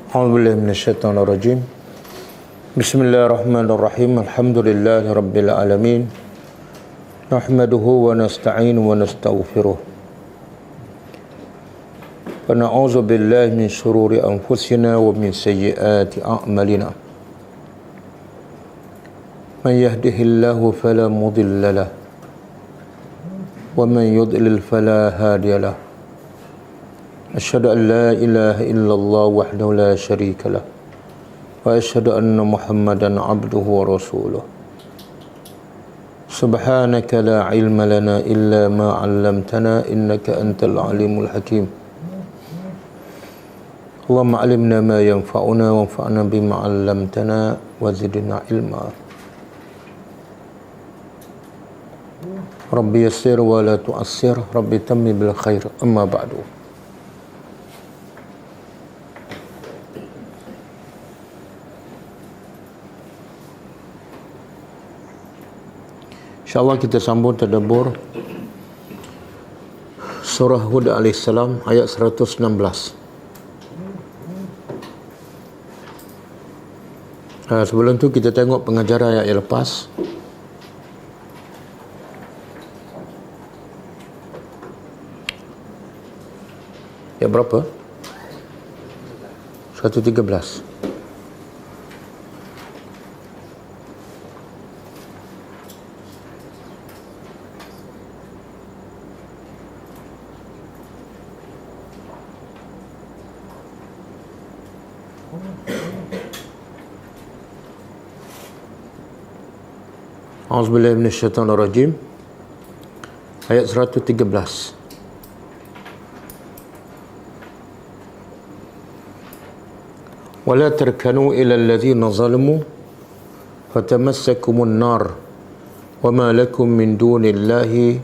A'udzubillahi minasyaitonirrajim. Bismillahirrahmanirrahim. Alhamdulillahi rabbil alamin. Nahmaduhu wa nasta'inu wa nastaghfiruh. Wa na'udzu billahi min shururi anfusina wa min sayyiati a'malina. Man yahdihillahu fala mudilla lahu wa man yudlil fala hadiya lahu. Asyhadu an la ilaha illallah wahdahu la syarika lah wa asyhadu anna Muhammadan abduhu wa rasuluh. Subhanaka la ilma lana illa ma 'allamtana innaka antal alimul hakim. Allahumma 'allimna ma yanfa'una wanfa'na bima 'allamtana wa zidna ilma. Rabbi yassir wa la tu'assir, Rabbi tammi bil khair. Amma ba'du. InsyaAllah kita sambung tadabbur surah Hud AS ayat 116. Sebelum tu kita tengok pengajaran ayat yang lepas. Ayat berapa? 113. A'udzubillahi minasyaitonirrajim. Ayat 113. Wala tarkanu ila allazina zalamu fatamassakumun nar wama lakum min dunillahi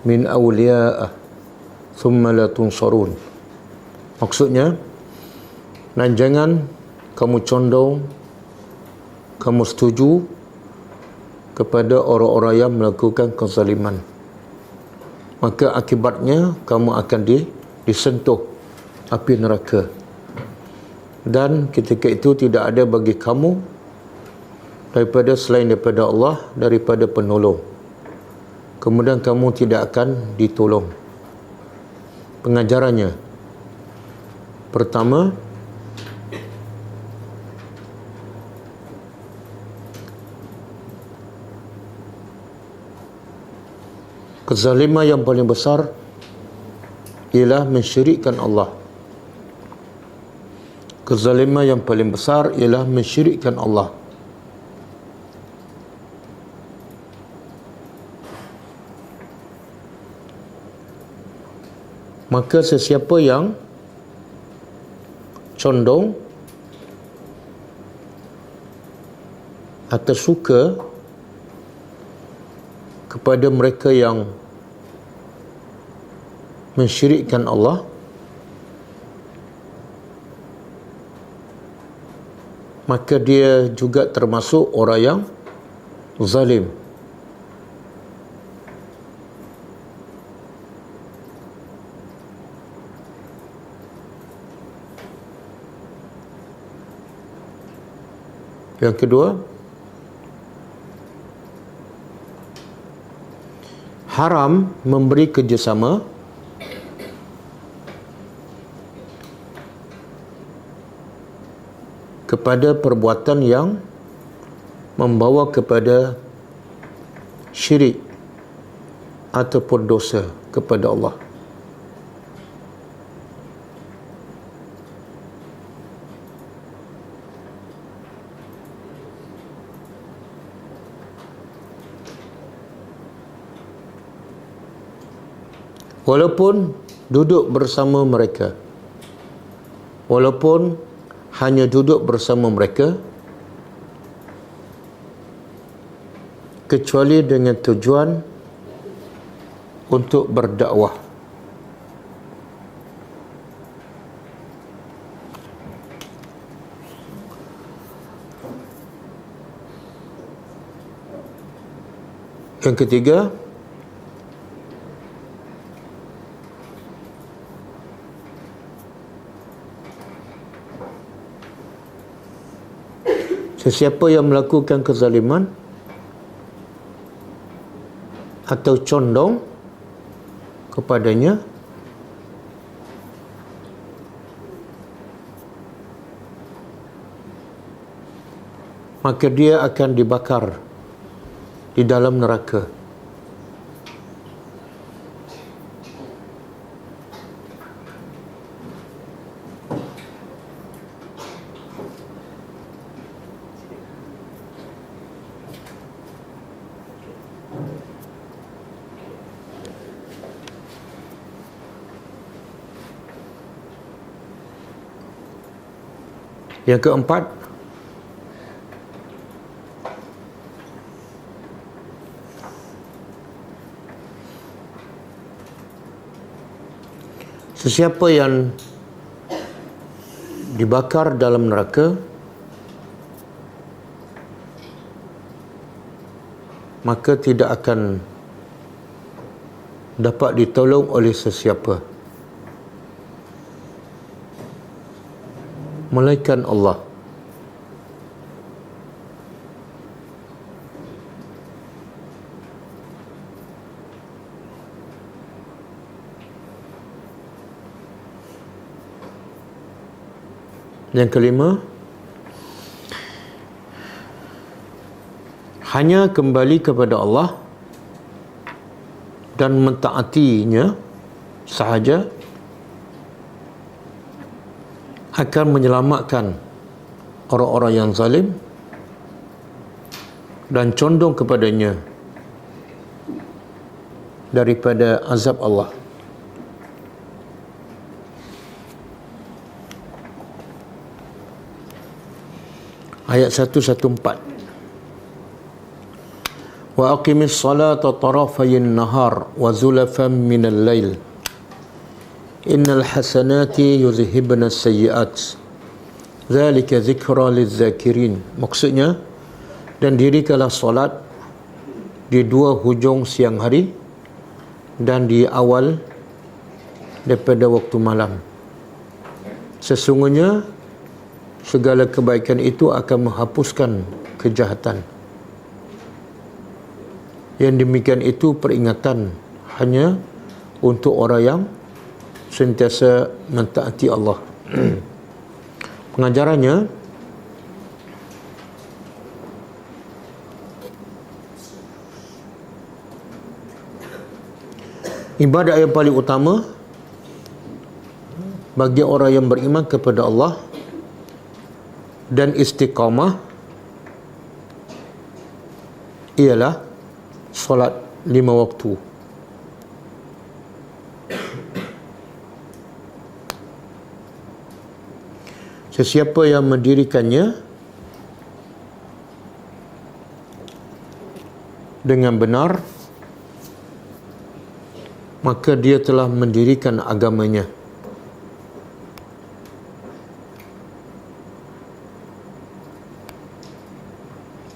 min awliya'a thumma la tunsarun. Maksudnya, dan jangan kamu condong, kamu setuju kepada orang-orang yang melakukan kezaliman, maka akibatnya kamu akan disentuh api neraka, dan ketika itu tidak ada bagi kamu selain daripada Allah daripada penolong, kemudian kamu tidak akan ditolong. Pengajarannya, pertama, kezaliman yang paling besar ialah mensyirikkan Allah. Kezaliman yang paling besar ialah mensyirikkan Allah. Maka sesiapa yang condong atau suka kepada mereka yang mensyirikkan Allah, maka dia juga termasuk orang yang zalim. Yang kedua, haram memberi kerjasama kepada perbuatan yang membawa kepada syirik ataupun dosa kepada Allah. Walaupun duduk bersama mereka, walaupun hanya duduk bersama mereka, kecuali dengan tujuan untuk berdakwah. Yang ketiga, Sesiapa yang melakukan kezaliman atau condong kepadanya, maka dia akan dibakar di dalam neraka. Yang keempat, sesiapa yang dibakar dalam neraka, maka tidak akan dapat ditolong oleh sesiapa melainkan Allah. Yang kelima, hanya kembali kepada Allah dan mentaatinya sahaja akan menyelamatkan orang-orang yang zalim dan condong kepadanya daripada azab Allah. Ayat 114. Wa aqimis salata tarafayin nahar wa zulafan minal lail. Innal hasanati yuzhibna sayyi'at. Zalika zikra lizakirin. Maksudnya, dan dirikanlah solat di dua hujung siang hari dan di awal daripada waktu malam. Sesungguhnya segala kebaikan itu akan menghapuskan kejahatan. Yang demikian itu peringatan hanya untuk orang yang sentiasa mentaati Allah. Pengajarannya, ibadat yang paling utama bagi orang yang beriman kepada Allah dan istiqamah ialah solat 5 waktu. Sesiapa yang mendirikannya dengan benar, maka dia telah mendirikan agamanya.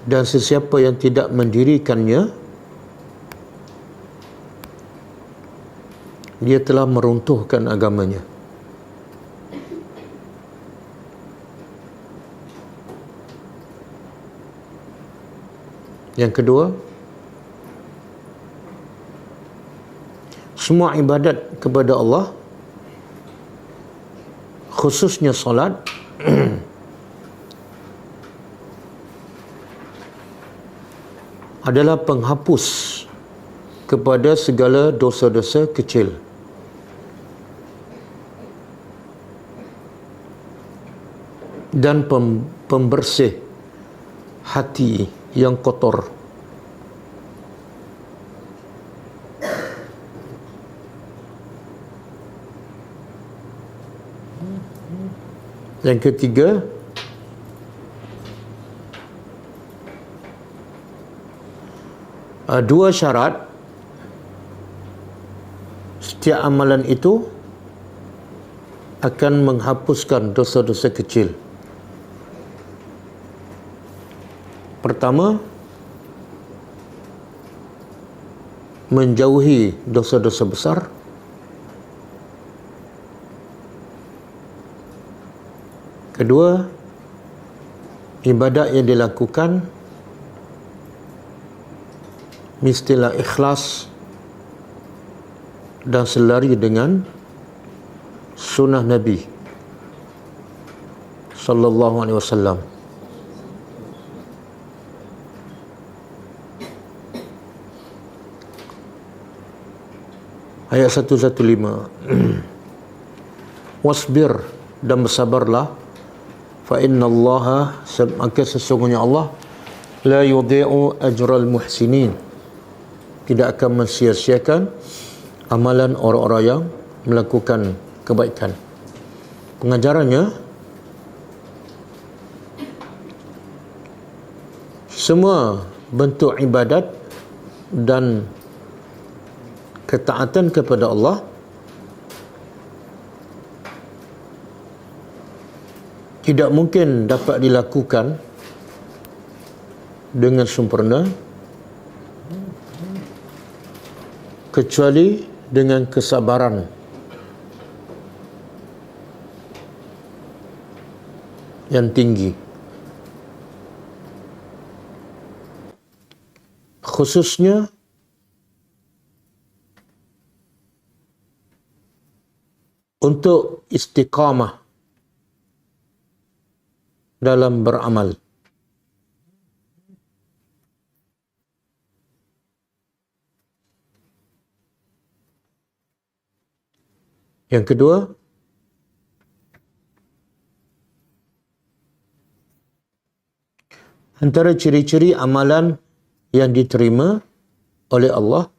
Dan sesiapa yang tidak mendirikannya, dia telah meruntuhkan agamanya. Yang kedua, semua ibadat kepada Allah, khususnya solat, adalah penghapus kepada segala dosa-dosa kecil. Dan pembersih hati yang kotor. Yang ketiga, dua syarat setiap amalan itu akan menghapuskan dosa-dosa kecil. Pertama, menjauhi dosa-dosa besar. Kedua, ibadat yang dilakukan mestilah ikhlas dan selari dengan sunnah Nabi sallallahu alaihi wasallam. Ayat 115. Wasbir, dan bersabarlah, fa innallaha, maka sesungguhnya Allah la yudhi'u ajral muhsinin, tidak akan mensia-siakan amalan orang-orang yang melakukan kebaikan. Pengajarannya, semua bentuk ibadat dan ketaatan kepada Allah tidak mungkin dapat dilakukan dengan sempurna kecuali dengan kesabaran yang tinggi, khususnya untuk istiqamah dalam beramal. Yang kedua, antara ciri-ciri amalan yang diterima oleh Allah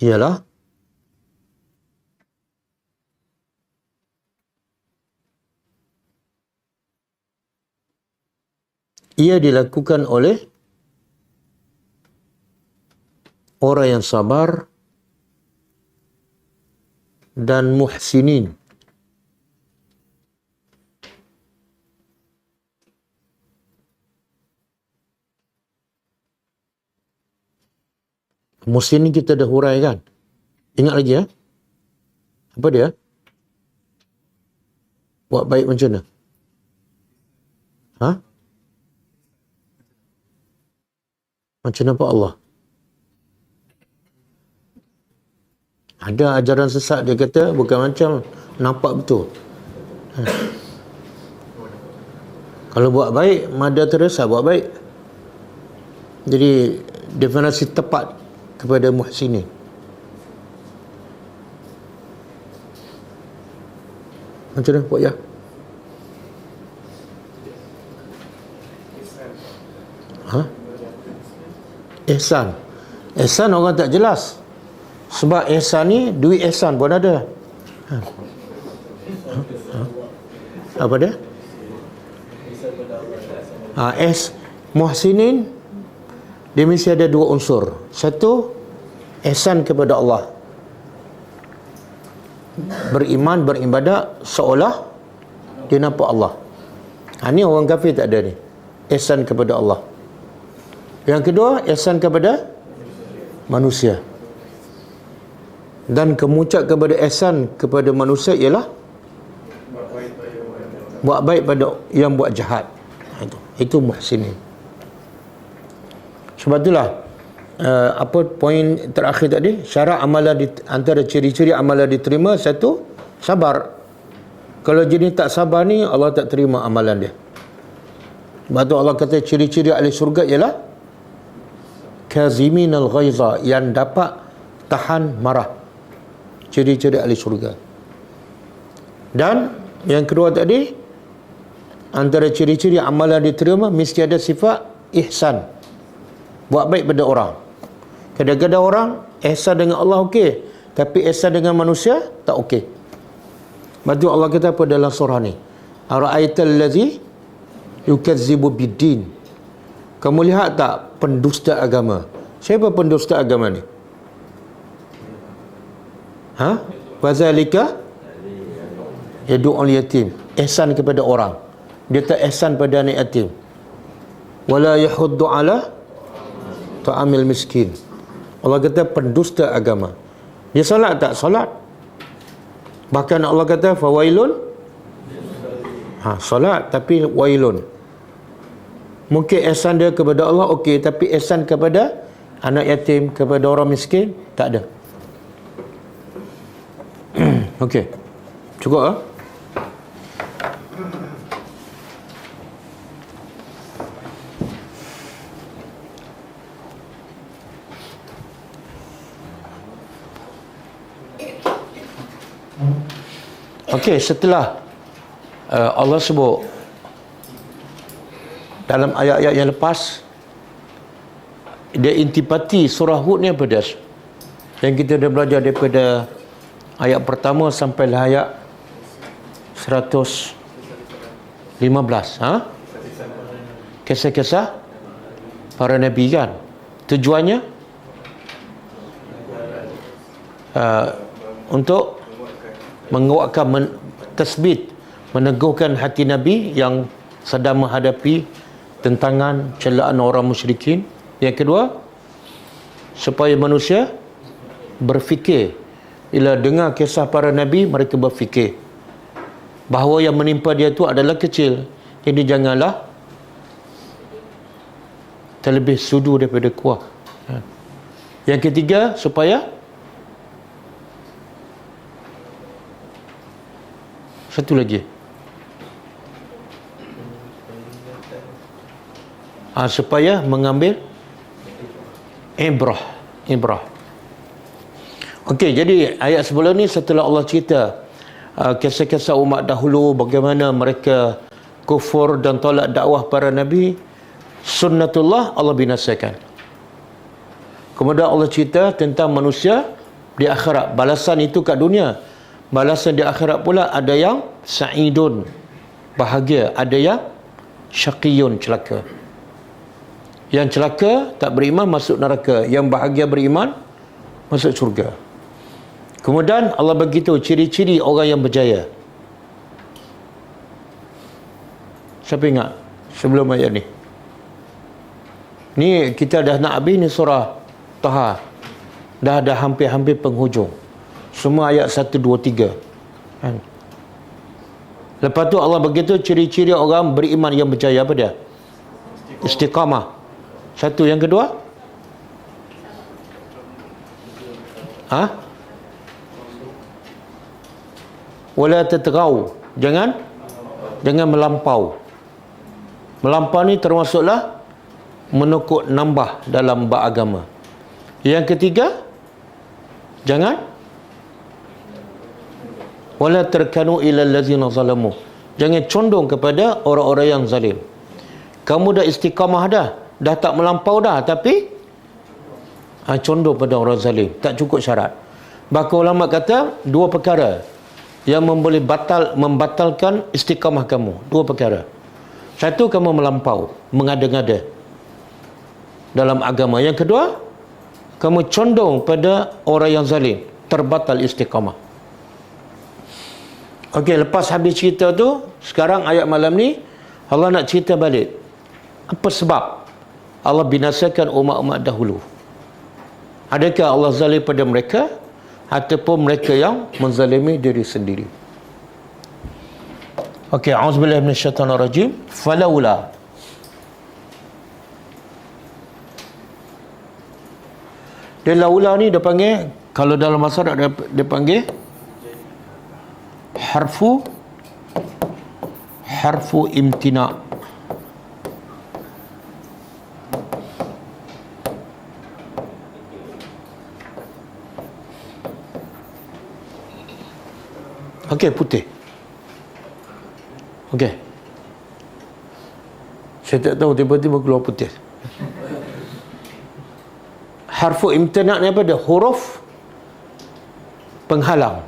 ialah ia dilakukan oleh orang yang sabar dan muhsinin. Muhsinin kita dah huraikan. Ingat lagi ya? Apa dia? Buat baik macam mana? Ha? Macam nampak Allah? Ada ajaran sesat dia kata bukan macam nampak betul. Kalau buat baik, Mada Teresa buat baik. Jadi definisi tepat kepada muhsinin. Macam mana Pak Ya? Ha? Ihsan. Ihsan orang tak jelas. Sebab ihsan ni, duit ihsan pun ada. Ha. Ha. Apa dia? Muhsinin, dia mesti ada dua unsur. Satu, ihsan kepada Allah. Beriman, beribadat seolah dia nampak Allah. Ini orang kafir tak ada ni. Ihsan kepada Allah. Yang kedua, ihsan kepada manusia. Dan kemuncak kepada ihsan kepada manusia ialah buat baik pada yang buat jahat. Itu muhsinin. Sebab itulah apa poin terakhir tadi, syarat amalan antara ciri-ciri amalan diterima, satu, sabar. Kalau jenis tak sabar ni, Allah tak terima amalan dia. Sebab tu Allah kata ciri-ciri ahli syurga ialah kaziminal ghaiza, yang dapat tahan marah. Ciri-ciri ahli syurga. Dan yang kedua tadi, antara ciri-ciri amalan diterima mesti ada sifat ihsan, buat baik pada orang. Kadang-kadang orang ihsan dengan Allah okey, tapi ihsan dengan manusia tak okey. Lepas tu Allah kata apa dalam surah ni? Ara'aital ladzi yukazzibu biddin. Kamu lihat tak pendusta agama? Siapa pendusta agama ni? Ha? Wazalika yadu'ul yatim. Ihsan kepada orang. Dia tak ihsan pada anak yatim. Wala yahuddu ala ta'amil miskin. Allah kata pendusta agama. Dia solat tak? Solat. Bahkan Allah kata fawailun. Solat tapi wailun. Mungkin ihsan dia kepada Allah okey, tapi ihsan kepada anak yatim, kepada orang miskin tak ada. Okey. Cukup ah? Okey, setelah Allah sebut dalam ayat-ayat yang lepas, dia intipati surah Hud ni apa dia? Yang kita dah belajar daripada ayat pertama sampai ayat 115. Kisah-kisah para Nabi kan. Tujuannya untuk menguatkan, tasbit, meneguhkan hati Nabi yang sedang menghadapi tentangan, celaan orang musyrikin. Yang kedua, supaya manusia berfikir. Bila dengar kisah para Nabi, mereka berfikir bahawa yang menimpa dia tu adalah kecil. Jadi janganlah terlebih sudu daripada kuah. Yang ketiga, supaya satu lagi, supaya mengambil ibrah. Okey, jadi ayat sebelum ni setelah Allah cerita kisah-kisah umat dahulu, bagaimana mereka kufur dan tolak dakwah para Nabi, sunnatullah Allah binasakan. Kemudian Allah cerita tentang manusia di akhirat. Balasan itu kat dunia, balasan di akhirat pula ada yang sa'idun, bahagia, ada yang syaqiyun, celaka. Yang celaka tak beriman masuk neraka, yang bahagia beriman masuk syurga. Kemudian Allah beritahu ciri-ciri orang yang berjaya. Siapa ingat sebelum ayat ni? Ni kita dah nak habis ni surah Taha. Dah ada hampir-hampir penghujung. Semua ayat 1, 2, 3. Kan? Lepas tu Allah beritahu ciri-ciri orang beriman yang berjaya. Apa dia? Istiqamah. Satu. Yang kedua? Wala tatghaw. Jangan melampau. Melampau ni termasuklah menukuk nambah dalam bab agama. Yang ketiga, jangan wala tarkanu ila allazina zalamu. Jangan condong kepada orang-orang yang zalim. Kamu dah istiqamah dah tak melampau dah, tapi condong pada orang zalim, tak cukup syarat. Bahkan ulama kata dua perkara yang boleh membatalkan istiqamah kamu. Dua perkara. Satu, kamu melampau, mengada-ngada dalam agama. Yang kedua, kamu condong pada orang yang zalim, terbatal istiqamah. Okey, lepas habis cerita tu, sekarang ayat malam ni Allah nak cerita balik. Apa sebab Allah binasakan umat-umat dahulu? Adakah Allah zalim pada mereka ataupun mereka yang menzalimi diri sendiri? Okey, auzubillahi minasyaitonirrajim. Falaula. Dia laula ni dia panggil, kalau dalam bahasa Arab dia panggil harfu imtina'. Okey, putih. Okey. Saya tak tahu tiba-tiba keluar putih. Harfu imtina' ni apa dia? Huruf penghalang.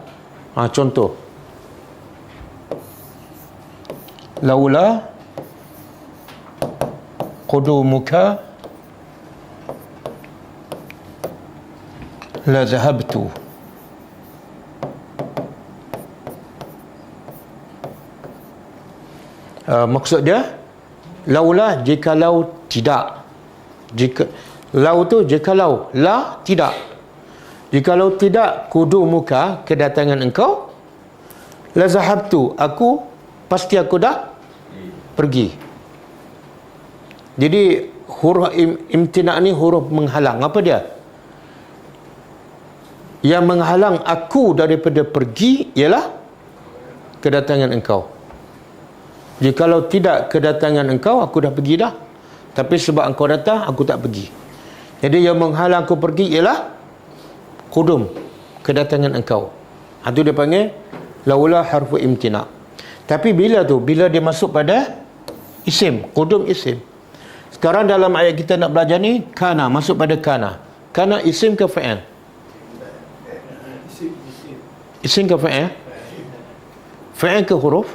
Contoh. Laula qudumuka la zahabtu. Maksud dia, laulah jikalau tidak. Lau tu jikalau, la tidak. Jikalau tidak qudumuka, kedatangan engkau, la zahabtu, pasti aku dah pergi. Jadi huruf imtina' ni huruf menghalang. Apa dia? Yang menghalang aku daripada pergi ialah kedatangan engkau. Jikalau tidak kedatangan engkau, aku dah pergi dah. Tapi sebab engkau datang, aku tak pergi. Jadi yang menghalang aku pergi ialah qudum, kedatangan engkau. Itu dia panggil laula harfu imtina'. Tapi bila dia masuk pada isim, qudum isim. Sekarang dalam ayat kita nak belajar ni, kana, masuk pada kana. Kana isim ke fa'il? Isim ke fa'il? Fa'il ke huruf?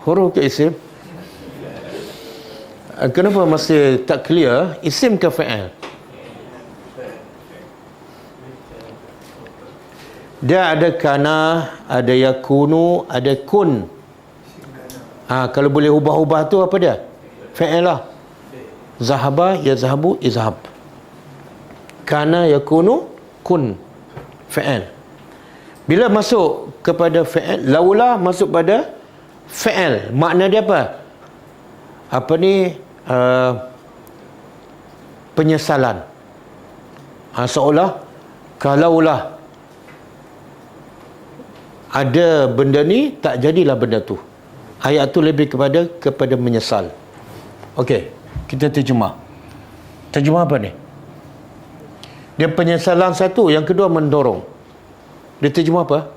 Huruf ke isim? Kenapa masih tak clear? Isim ke fa'il? Dia ada kana, ada yakunu, ada kun. Kalau boleh ubah-ubah tu apa dia? Fa'il lah. Zahaba, yazhabu, izhab. Kana, yakunu, kun. Fa'il. Bila masuk kepada fa'il, laula masuk pada fa'il. Makna dia apa? Apa ni? Penyesalan. Seolah kalaulah ada benda ni, tak jadilah benda tu. Ayat tu lebih kepada menyesal. Okey, kita terjemah. Terjemah apa ni? Dia penyesalan satu, yang kedua mendorong. Dia terjemah apa?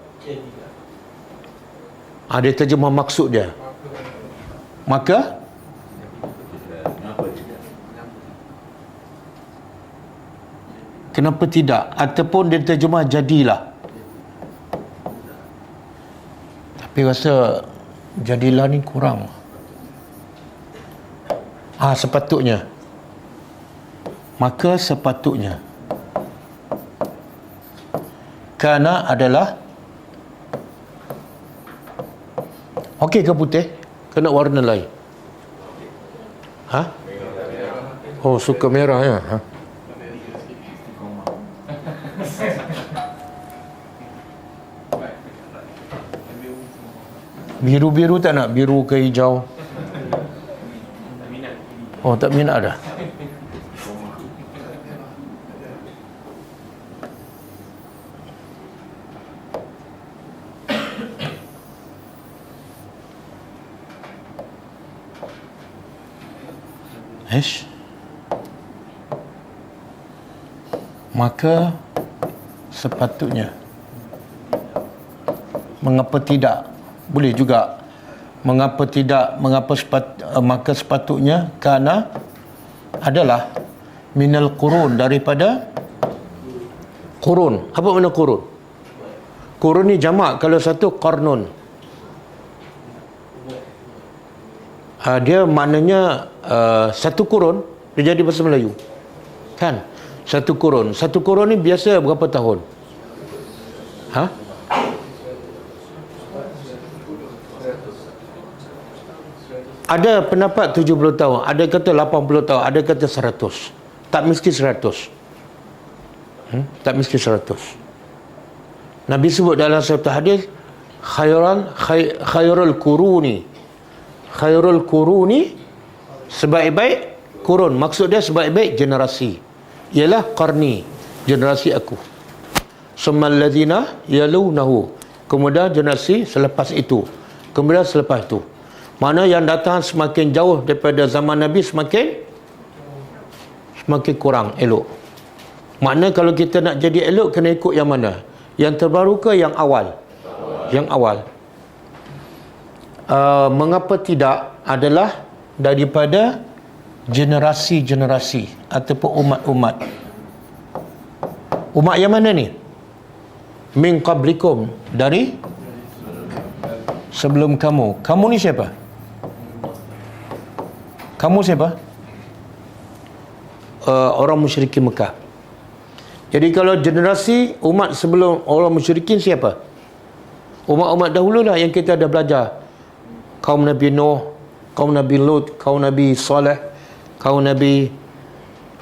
Dia terjemah maksud dia. Maka kenapa tidak? Ataupun dia terjemah jadilah. Tapi rasa jadilah ni kurang. Sepatutnya. Maka sepatutnya. Kana adalah okey ke putih? Kena warna lain. Oh, suka merah ya. Biru-biru tak nak? Biru ke hijau? Oh, tak minat dah. Maka sepatutnya. Mengapa tidak? Boleh juga. Mengapa tidak? Maka sepatutnya karena adalah minal qurun, daripada qurun. Apa makna qurun? Qurun ni jamak. Kalau satu qarnun. Dia maknanya satu kurun. Dia jadi bahasa Melayu. Kan? Satu kurun. Satu kurun ni biasa berapa tahun? Ada pendapat 70 tahun, ada kata 80 tahun, ada kata 100. Tak mesti 100. Tak mesti 100. Nabi sebut dalam satu hadis, khairul quruni. Khairul quruni, sebaik-baik kurun. Maksud dia sebaik-baik generasi. Ialah qarni, generasi aku. Summal ladzina yalunahu. Kemudian generasi selepas itu. Kemudian selepas itu. Mana yang datang semakin jauh daripada zaman Nabi semakin kurang elok. Makna kalau kita nak jadi elok kena ikut yang mana? Yang terbaru ke yang awal? Yang awal. Mengapa tidak adalah daripada generasi-generasi ataupun umat-umat. Umat yang mana ni? Min qablikum, dari sebelum kamu. Kamu ni siapa? Kamu siapa? Orang musyrikin Mekah. Jadi kalau generasi umat sebelum orang musyrikin siapa? Umat-umat dahulu lah yang kita dah belajar. Kaum Nabi Nuh, kaum Nabi Lut, kaum Nabi Saleh, kaum Nabi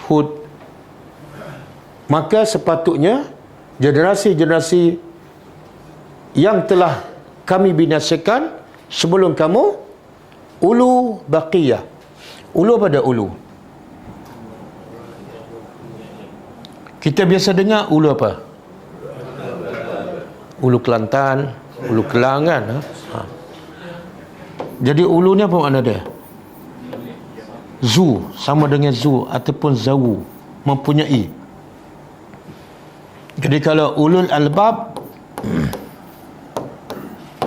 Hud. Maka sepatutnya generasi-generasi yang telah kami binasakan sebelum kamu, ulu baqiyah. Ulu apa dah ulu? Kita biasa dengar ulu apa? Ulu Kelantan, ulu Kelang kan? Jadi ulu ni apa makna dia? Zu, sama dengan zu ataupun zawu, mempunyai. Jadi kalau ulul albab,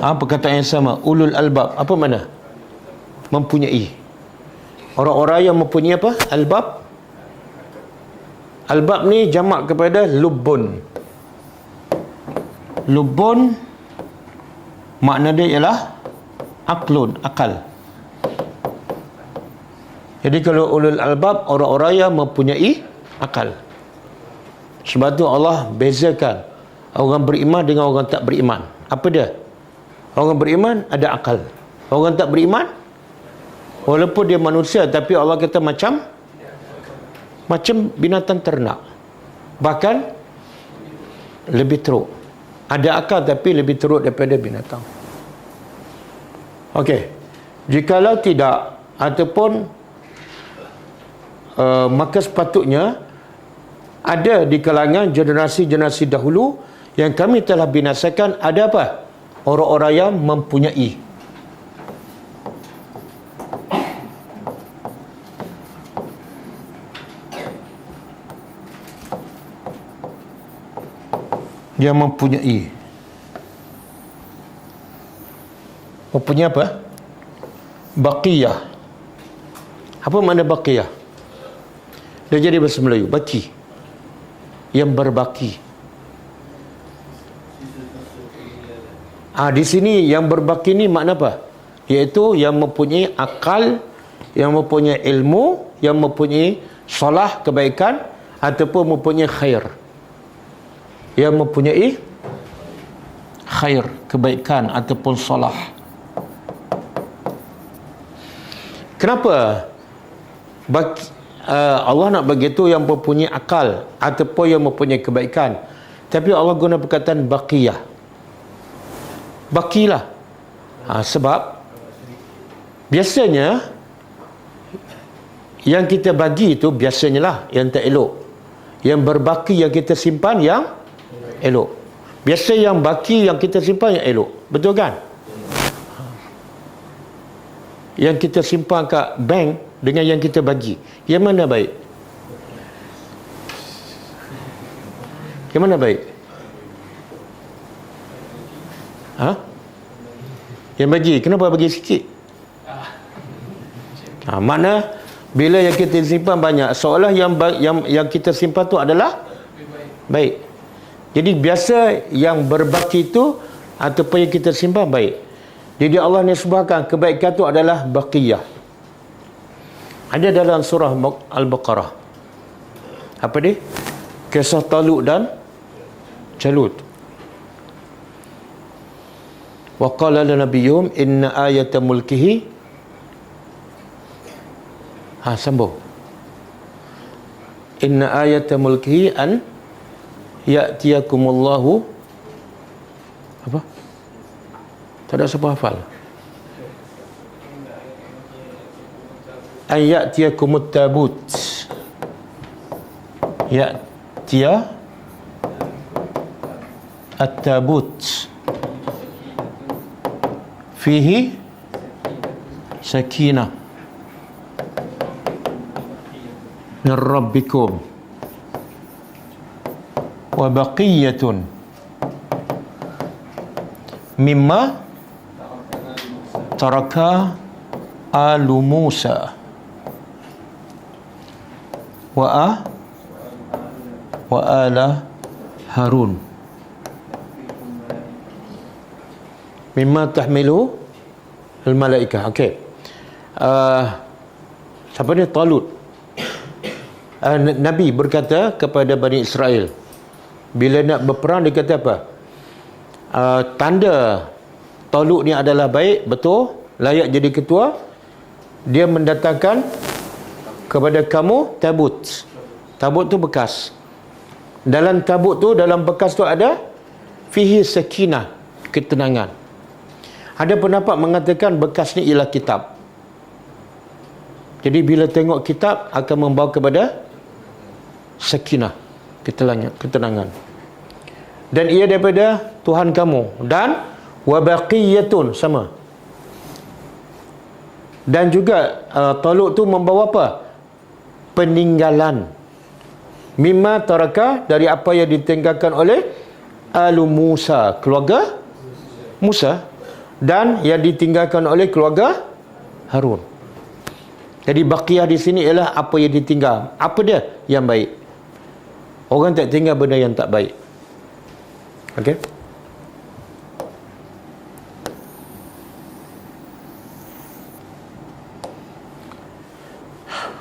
perkataan yang sama, ulul albab, apa makna? Mempunyai. Orang-orang yang mempunyai apa? Albab. Albab ni jamak kepada lubbun. Lubbun makna dia ialah aklun, akal. Jadi kalau ulul albab, orang-orang yang mempunyai akal. Sebab tu Allah bezakan orang beriman dengan orang tak beriman. Apa dia? Orang beriman ada akal. Orang tak beriman, walaupun dia manusia, tapi Allah kata macam binatang ternak. Bahkan lebih teruk. Ada akal tapi lebih teruk daripada binatang. Okey. Jikalau tidak, ataupun maka sepatutnya ada di kalangan generasi-generasi dahulu yang kami telah binasakan, ada apa? Orang-orang yang mempunyai. Yang mempunyai apa? Baqiyah. Apa makna baqiyah? Dia jadi bahasa Melayu, baki. Yang berbaki. Di sini yang berbaki ni makna apa? Iaitu yang mempunyai akal, yang mempunyai ilmu, yang mempunyai salah, kebaikan, ataupun mempunyai khair. Yang mempunyai khair, kebaikan ataupun salah. Kenapa Allah nak bagi tu yang mempunyai akal ataupun yang mempunyai kebaikan, tapi Allah guna perkataan baqiyah? Bakilah. Sebab biasanya yang kita bagi itu biasanya lah yang tak elok. Yang berbaki yang kita simpan yang elok. Biasa yang baki yang kita simpan yang elok. Betul kan? Yang kita simpan kat bank dengan yang kita bagi, yang mana baik? Yang mana baik? Yang bagi, kenapa bagi sikit? Makna bila yang kita simpan banyak, seolah yang kita simpan tu adalah baik. Jadi biasa yang berbaki itu ataupun yang kita simpan baik. Jadi Allah nisbahkan kebaikan itu adalah baqiyah. Ada dalam surah Al-Baqarah. Apa dia? Kisah Talut dan Jalut. Wa qala lanabiyyuhum inna ayata mulkihi. Sambung. Inna ayata mulkihi an ya'tiyakumullahu apa? Tak ada siapa hafal. An ya'tiyakumut tabut. Ya'tiya at-tabut fihi sakinah min rabbikum wa baqiyatun mimma taraka alu Musa wa ala Harun mimma tahmilu al-malaikah. Okey. Siapa dia? Talut. Nabi berkata kepada Bani Israel, bila nak berperang dia kata apa? Tanda Talut ni adalah baik, betul, layak jadi ketua. Dia mendatangkan kepada kamu tabut. Tabut tu bekas. Dalam tabut tu, dalam bekas tu ada fihi sakinah, ketenangan. Ada pendapat mengatakan bekas ni ialah kitab. Jadi bila tengok kitab akan membawa kepada sakinah, ketenangan. Dan ia daripada Tuhan kamu. Dan wabaqiyatun, sama. Dan juga taluk tu membawa apa? Peninggalan. Mimma taraka, dari apa yang ditinggalkan oleh alu Musa, keluarga Musa, dan yang ditinggalkan oleh keluarga Harun. Jadi baqiyah di sini ialah apa yang ditinggal. Apa dia? Yang baik. Orang tak tinggal benda yang tak baik. Okey?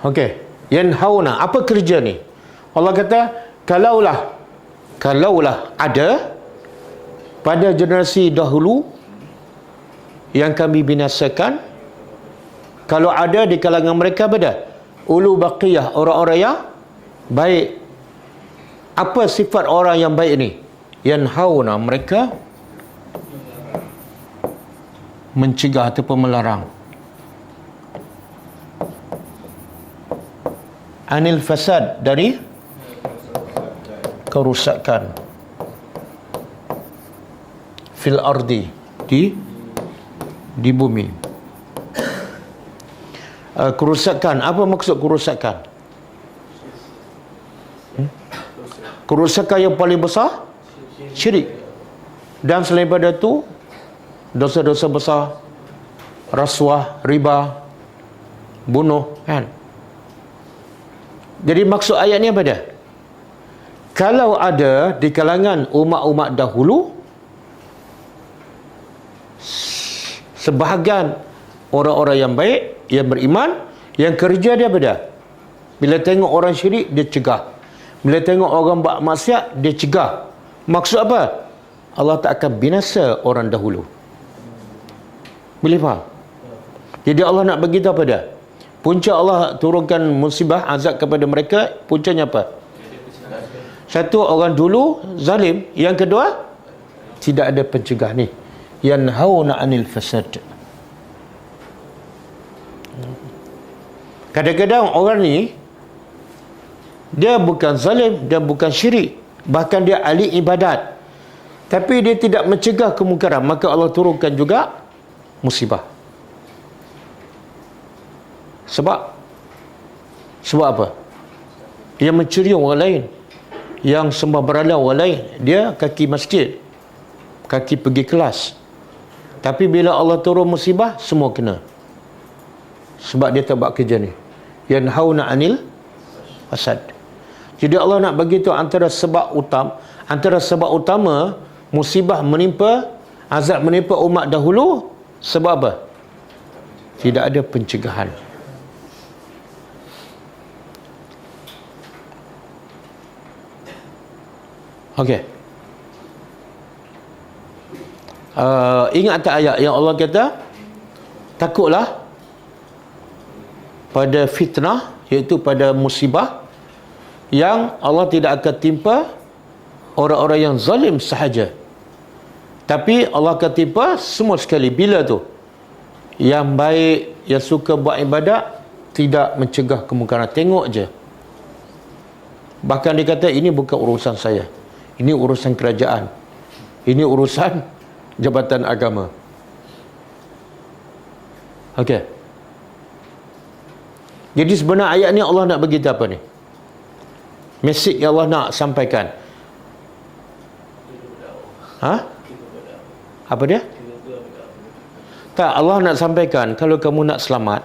Okey. Yanhauna, apa kerja ni? Allah kata, kalaulah ada pada generasi dahulu yang kami binasakan, kalau ada di kalangan mereka pada ulu baqiyah, orang-orang yang baik. Apa sifat orang yang baik ni? Yanhauna, mereka mencegah ataupun melarang. Anil fasad, dari kerusakan. Fil ardi, di bumi. Kerusakan, apa maksud kerusakan? Kerusakan yang paling besar syirik. Dan selain pada itu dosa-dosa besar, rasuah, riba, bunuh, kan? Jadi maksud ayat ni apa dia? Kalau ada di kalangan umat-umat dahulu sebahagian orang-orang yang baik, yang beriman, yang kerja dia apa dia? Bila tengok orang syirik, dia cegah. Bila tengok orang buat maksiat, dia cegah. Maksud apa? Allah tak akan binasa orang dahulu. Boleh faham? Jadi Allah nak bagi tahu apa dia? Punca Allah turunkan musibah, azab kepada mereka, puncanya apa? Satu, orang dulu zalim. Yang kedua, tidak ada pencegah ni. Yanhauna 'anil fasad. Kadang-kadang orang ni dia bukan zalim, dia bukan syirik, bahkan dia ahli ibadat, tapi dia tidak mencegah kemungkaran, maka Allah turunkan juga musibah. Sebab apa? Dia mencuri orang lain, yang sembah berhala orang lain, dia kaki masjid, kaki pergi kelas, tapi bila Allah turun musibah, semua kena. Sebab dia tak buat kerja ni. Yanhauna 'anil fasad. Jadi Allah nak bagi tahu antara sebab utama musibah menimpa, azab menimpa umat dahulu, sebab apa? Tidak ada pencegahan. Okey. Ingat tak ayat yang Allah kata, takutlah pada fitnah, iaitu pada musibah yang Allah tidak akan timpa orang-orang yang zalim sahaja, tapi Allah akan timpa semua sekali. Bila tu? Yang baik, yang suka buat ibadat, tidak mencegah kemungkaran, tengok je. Bahkan dia kata, ini bukan urusan saya, ini urusan kerajaan, ini urusan jabatan agama. Okey. Jadi sebenarnya ayat ni Allah nak bagi apa ni? Mesej yang Allah nak sampaikan. Apa dia? Tak, Allah nak sampaikan, kalau kamu nak selamat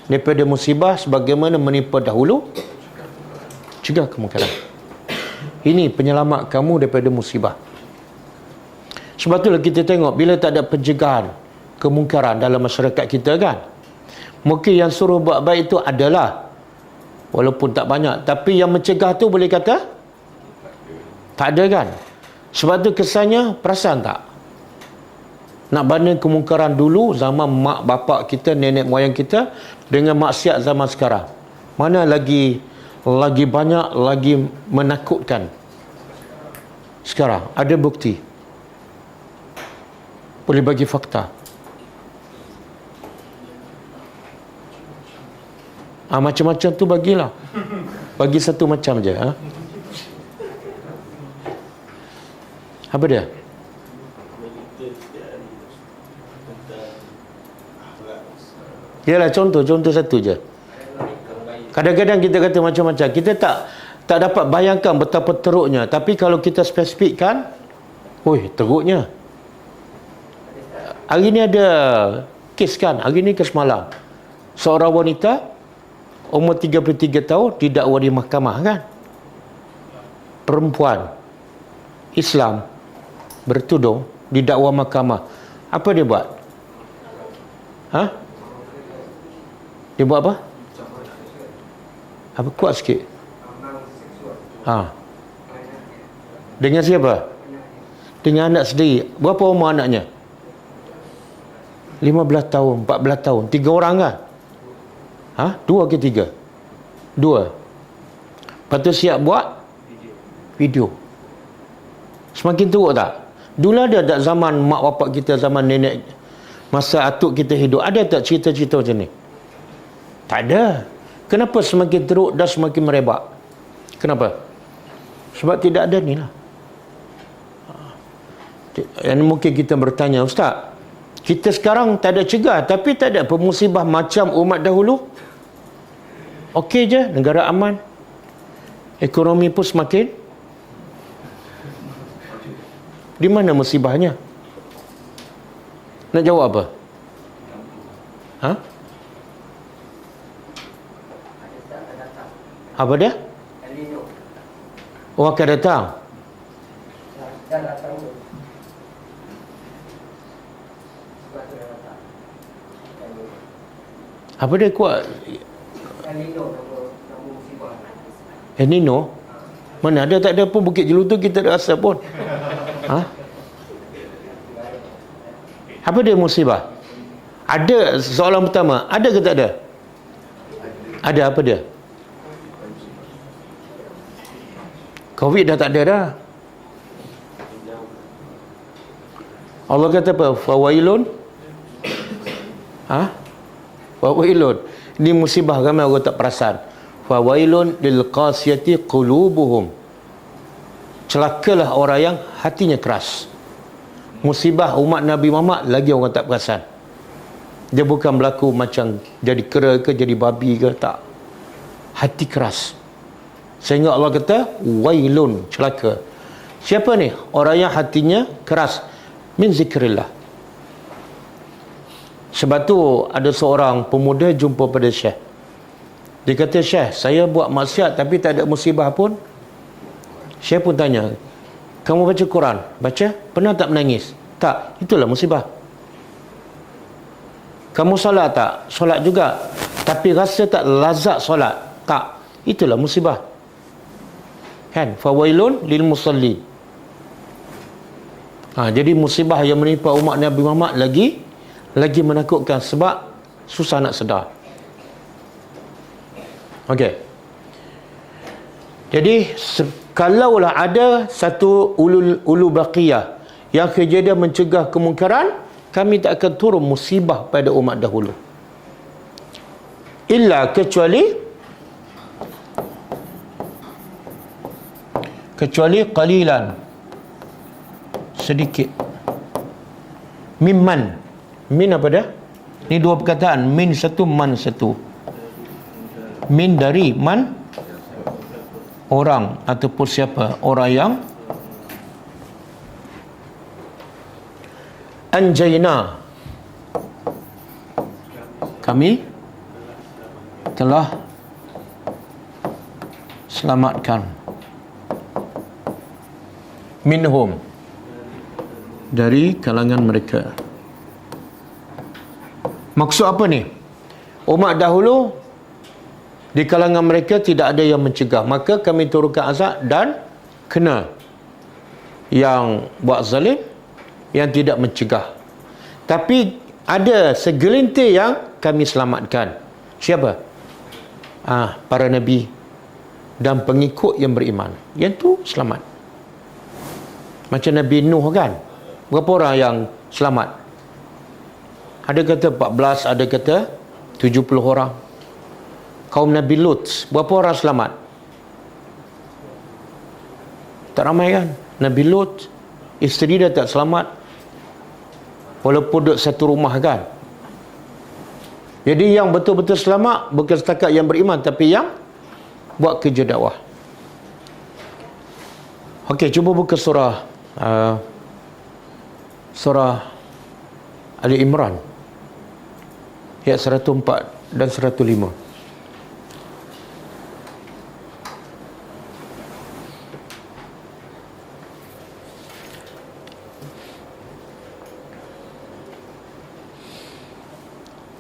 daripada musibah sebagaimana menimpa dahulu, cegah kemungkaran. Ini penyelamat kamu daripada musibah. Sebab itulah kita tengok, bila tak ada pencegahan kemungkaran dalam masyarakat kita, kan, mungkin yang suruh buat baik itu adalah, walaupun tak banyak, tapi yang mencegah tu boleh kata tak ada, kan. Sebab tu kesannya, perasan tak, nak banding kemungkaran dulu zaman mak bapak kita, nenek moyang kita, dengan maksiat zaman sekarang, mana lagi banyak, lagi menakutkan? Sekarang ada bukti, boleh bagi fakta. Macam-macam tu bagilah. Bagi satu macam je. Apa dia? Yalah, contoh satu je. Kadang-kadang kita kata macam-macam. Kita tak dapat bayangkan betapa teruknya. Tapi kalau kita spesifikkan, teruknya. Hari ni ada kes kan? Hari ni kes malam. Seorang wanita umur 33 tahun didakwa di mahkamah kan? Perempuan Islam bertudung didakwa mahkamah. Apa dia buat? Dia buat apa? Apa kuat sikit? Dengan siapa? Dengan anak sendiri. Berapa umur anaknya? 15 tahun, 14 tahun. 3 orang kan? 2 ke 3? 2. Lepas tu siap buat video. Semakin teruk tak? Dulu ada tak zaman mak bapak kita, zaman nenek, masa atuk kita hidup, ada tak cerita-cerita macam ni? Tak ada. Kenapa semakin teruk dan semakin merebak? Kenapa? Sebab tidak ada ni lah. Yang mungkin kita bertanya, Ustaz, kita sekarang tak ada cegah, tapi tak ada pemusibah macam umat dahulu? Okey je, negara aman. Ekonomi pun semakin. Di mana musibahnya? Nak jawab apa? Apa dia? Akan datang. Apa dia kuat? El Nino? Mana ada, tak ada pun. Bukit Jelutu kita tak rasa pun. Apa dia musibah? Ada soalan pertama. Ada ke tak ada? Ada. Apa dia? Covid dah tak ada dah. Allah kata apa? Fawailun. Fawailun. Ini musibah, ramai orang tak perasan. Fawailun lil qasiyati qulubuhum. Celakalah orang yang hatinya keras. Musibah umat Nabi Muhammad lagi orang tak perasan. Dia bukan berlaku macam jadi kera ke, jadi babi ke, tak. Hati keras. Sehingga Allah kata wailun, celaka. Siapa ni? Orang yang hatinya keras. Min zikrillah. Sebab tu ada seorang pemuda jumpa pada Syekh. Dia kata, Syekh, saya buat maksiat tapi tak ada musibah pun. Syekh pun tanya, kamu baca Quran? Baca? Pernah tak menangis? Tak. Itulah musibah. Kamu solat tak? Solat juga. Tapi rasa tak lazat solat? Tak. Itulah musibah. Kan? Fawailun lil musalli. Jadi musibah yang menimpa umat Nabi Muhammad lagi menakutkan sebab susah nak sedar. Okey. Jadi kalaulah ada satu ulu baqiyah yang kejadian mencegah kemungkaran, kami tak akan turun musibah pada umat dahulu. Illa kecuali qalilan, sedikit. Mimman. Min apa dia? Ni dua perkataan. Min satu, man satu. Min dari man, orang ataupun siapa. Orang yang anjayna, kami telah selamatkan. Minhum, dari kalangan mereka. Maksud apa ni? Umat dahulu di kalangan mereka tidak ada yang mencegah, maka kami turunkan azab dan kena yang buat zalim, yang tidak mencegah. Tapi ada segelintir yang kami selamatkan. Siapa? Para nabi dan pengikut yang beriman. Yang tu selamat. Macam Nabi Nuh kan? Berapa orang yang selamat? Ada kata 14, ada kata 70 orang. kaum Nabi Lut, berapa orang selamat? Tak ramai kan? Nabi Lut, isteri dia tak selamat, walaupun duduk satu rumah kan. Jadi yang betul-betul selamat bukan setakat yang beriman, tapi yang buat kerja dakwah. Okey, cuba buka surah Ali Imran ayat 104 dan 105.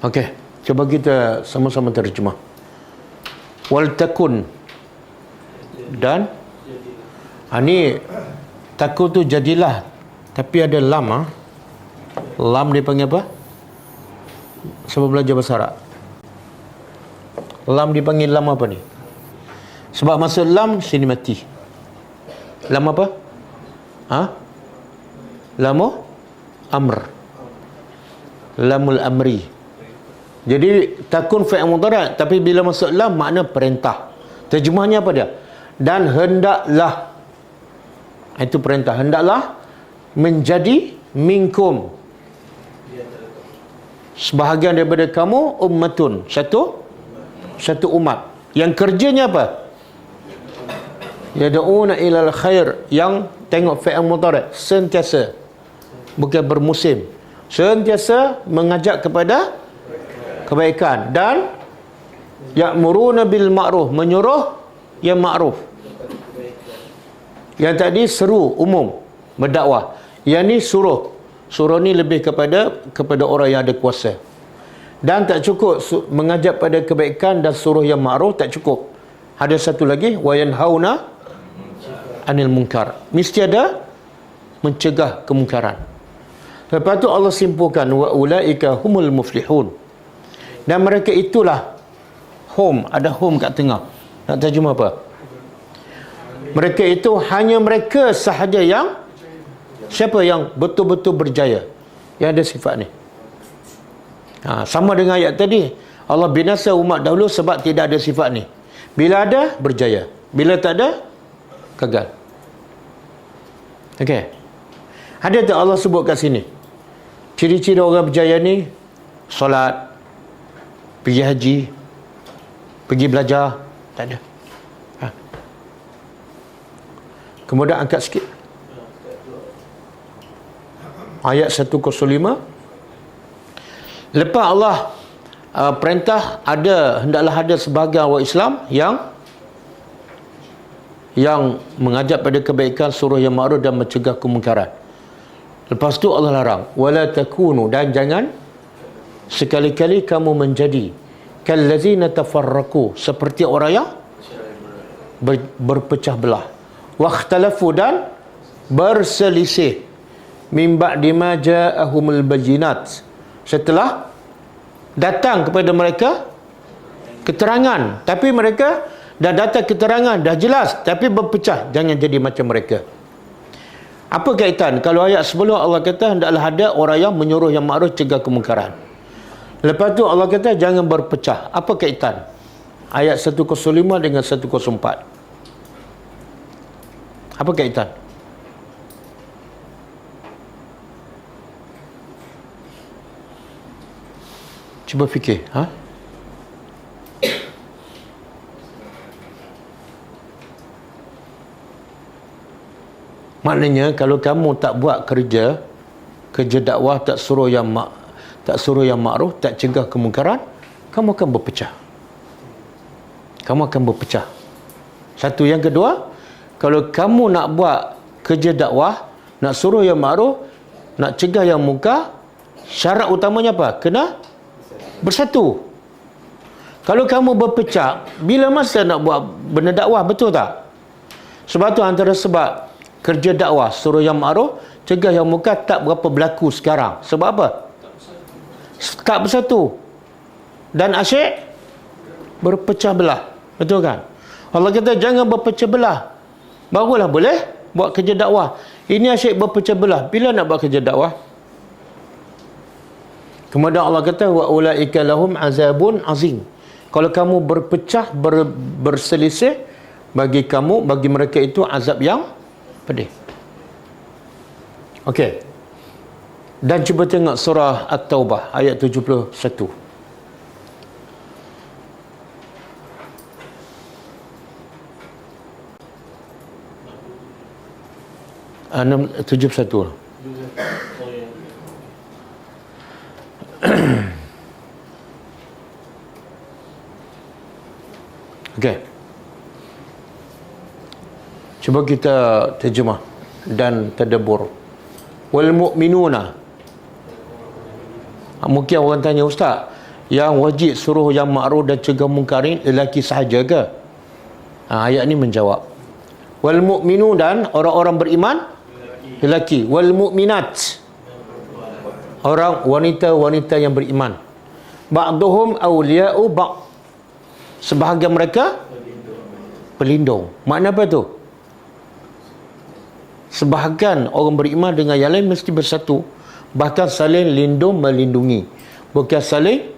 Okey, cuba kita sama-sama terjemah. Wal takun, dan ni takun tu jadilah, tapi ada lam. Lam dipanggil apa? Sebab belajar bahasa Arab, lam dipanggil lam apa ni? Sebab masuk lam sini mati. Lam apa? Lamu amr, lamul amri. Jadi takun fi'il mudhari', tapi bila masuk lam makna perintah. Terjemahnya apa dia? Dan hendaklah, itu perintah, hendaklah menjadi minkum, sebahagian daripada kamu, ummatun, satu umat yang kerjanya apa? Yad'una ilal khair, yang tengok fi'il mudhari', sentiasa, bukan bermusim, sentiasa mengajak kepada kebaikan, dan ya'muruna bil ma'ruf, menyuruh yang ma'ruf. Yang tadi seru umum, berdakwah. Yang ni suruh. Suruh ni lebih kepada orang yang ada kuasa. Dan tak cukup mengajak pada kebaikan dan suruh yang ma'ruf, tak cukup. Ada satu lagi, wa yanhauna anil munkar. Mesti ada mencegah kemungkaran. Lepas tu Allah simpulkan, wa ulaika humul muflihun. Dan mereka itulah hum, ada hum kat tengah. Nak terjemah apa? Mereka itu hanya mereka sahaja yang, siapa yang betul-betul berjaya, yang ada sifat ni. Sama dengan ayat tadi, Allah binasa umat dahulu sebab tidak ada sifat ni. Bila ada, berjaya. Bila tak ada, gagal. Okey. Ada tak Allah sebut kat sini? Ciri-ciri orang berjaya ni, solat, pergi haji, pergi belajar, tak ada. Kemudian angkat sikit. Ayat 105. Lepas Allah perintah, hendaklah ada sebahagian orang Islam yang mengajak pada kebaikan, suruh yang ma'ruf dan mencegah kemungkaran. Lepas tu Allah larang, wala takunu, dan jangan sekali-kali kamu menjadi kallazina tafarraqu, seperti orang yang berpecah belah, wakhtalafu, dan berselisih, min ba'di ma ja'ahumul bayyinat, setelah datang kepada mereka keterangan, tapi mereka dah datang keterangan, dah jelas, tapi berpecah. Jangan jadi macam mereka. Apa kaitan? Kalau ayat sebelum Allah kata hendaklah ada orang yang menyuruh yang ma'ruf, cegah kemungkaran. Lepas tu Allah kata jangan berpecah. Apa kaitan ayat 105 dengan 104? Apa kaitan? Cuba fikir. Maknanya kalau kamu tak buat kerja dakwah, tak suruh yang ma'ruf, tak cegah kemungkaran, kamu akan berpecah. Kamu akan berpecah. Satu. Yang kedua, kalau kamu nak buat kerja dakwah, nak suruh yang ma'ruf, nak cegah yang munkar, syarat utamanya apa? Kena bersatu. Kalau kamu berpecah, bila masa nak buat benda dakwah, betul tak? Sebab tu antara sebab kerja dakwah, suruh yang ma'ruf, cegah yang munkar tak berapa berlaku sekarang. Sebab apa? Tak bersatu. Dan asyik berpecah belah. Betul kan? Allah kata jangan berpecah belah, barulah boleh buat kerja dakwah. Ini asyik berpecah belah, bila nak buat kerja dakwah? Kemudian Allah kata wa ulaika lahum azabun azim. Kalau kamu berpecah, berselisih, bagi mereka itu azab yang pedih. Okey. Dan cuba tengok surah At-Taubah ayat 71. 71. Okey. Cuba kita terjemah dan tadabbur. Wal mu'minuna. Mungkin orang tanya, ustaz, yang wajib suruh yang ma'ruf dan cegah mungkarin lelaki sahaja ke? Ayat ni menjawab. Wal mu'minu, dan orang-orang beriman lelaki. Wal mu'minat, orang wanita-wanita yang beriman. Ba'duhum awliya'u ba', sebahagian mereka pelindung. Makna apa tu? Sebahagian orang beriman dengan yang lain mesti bersatu, bahkan saling lindung melindungi, bukan saling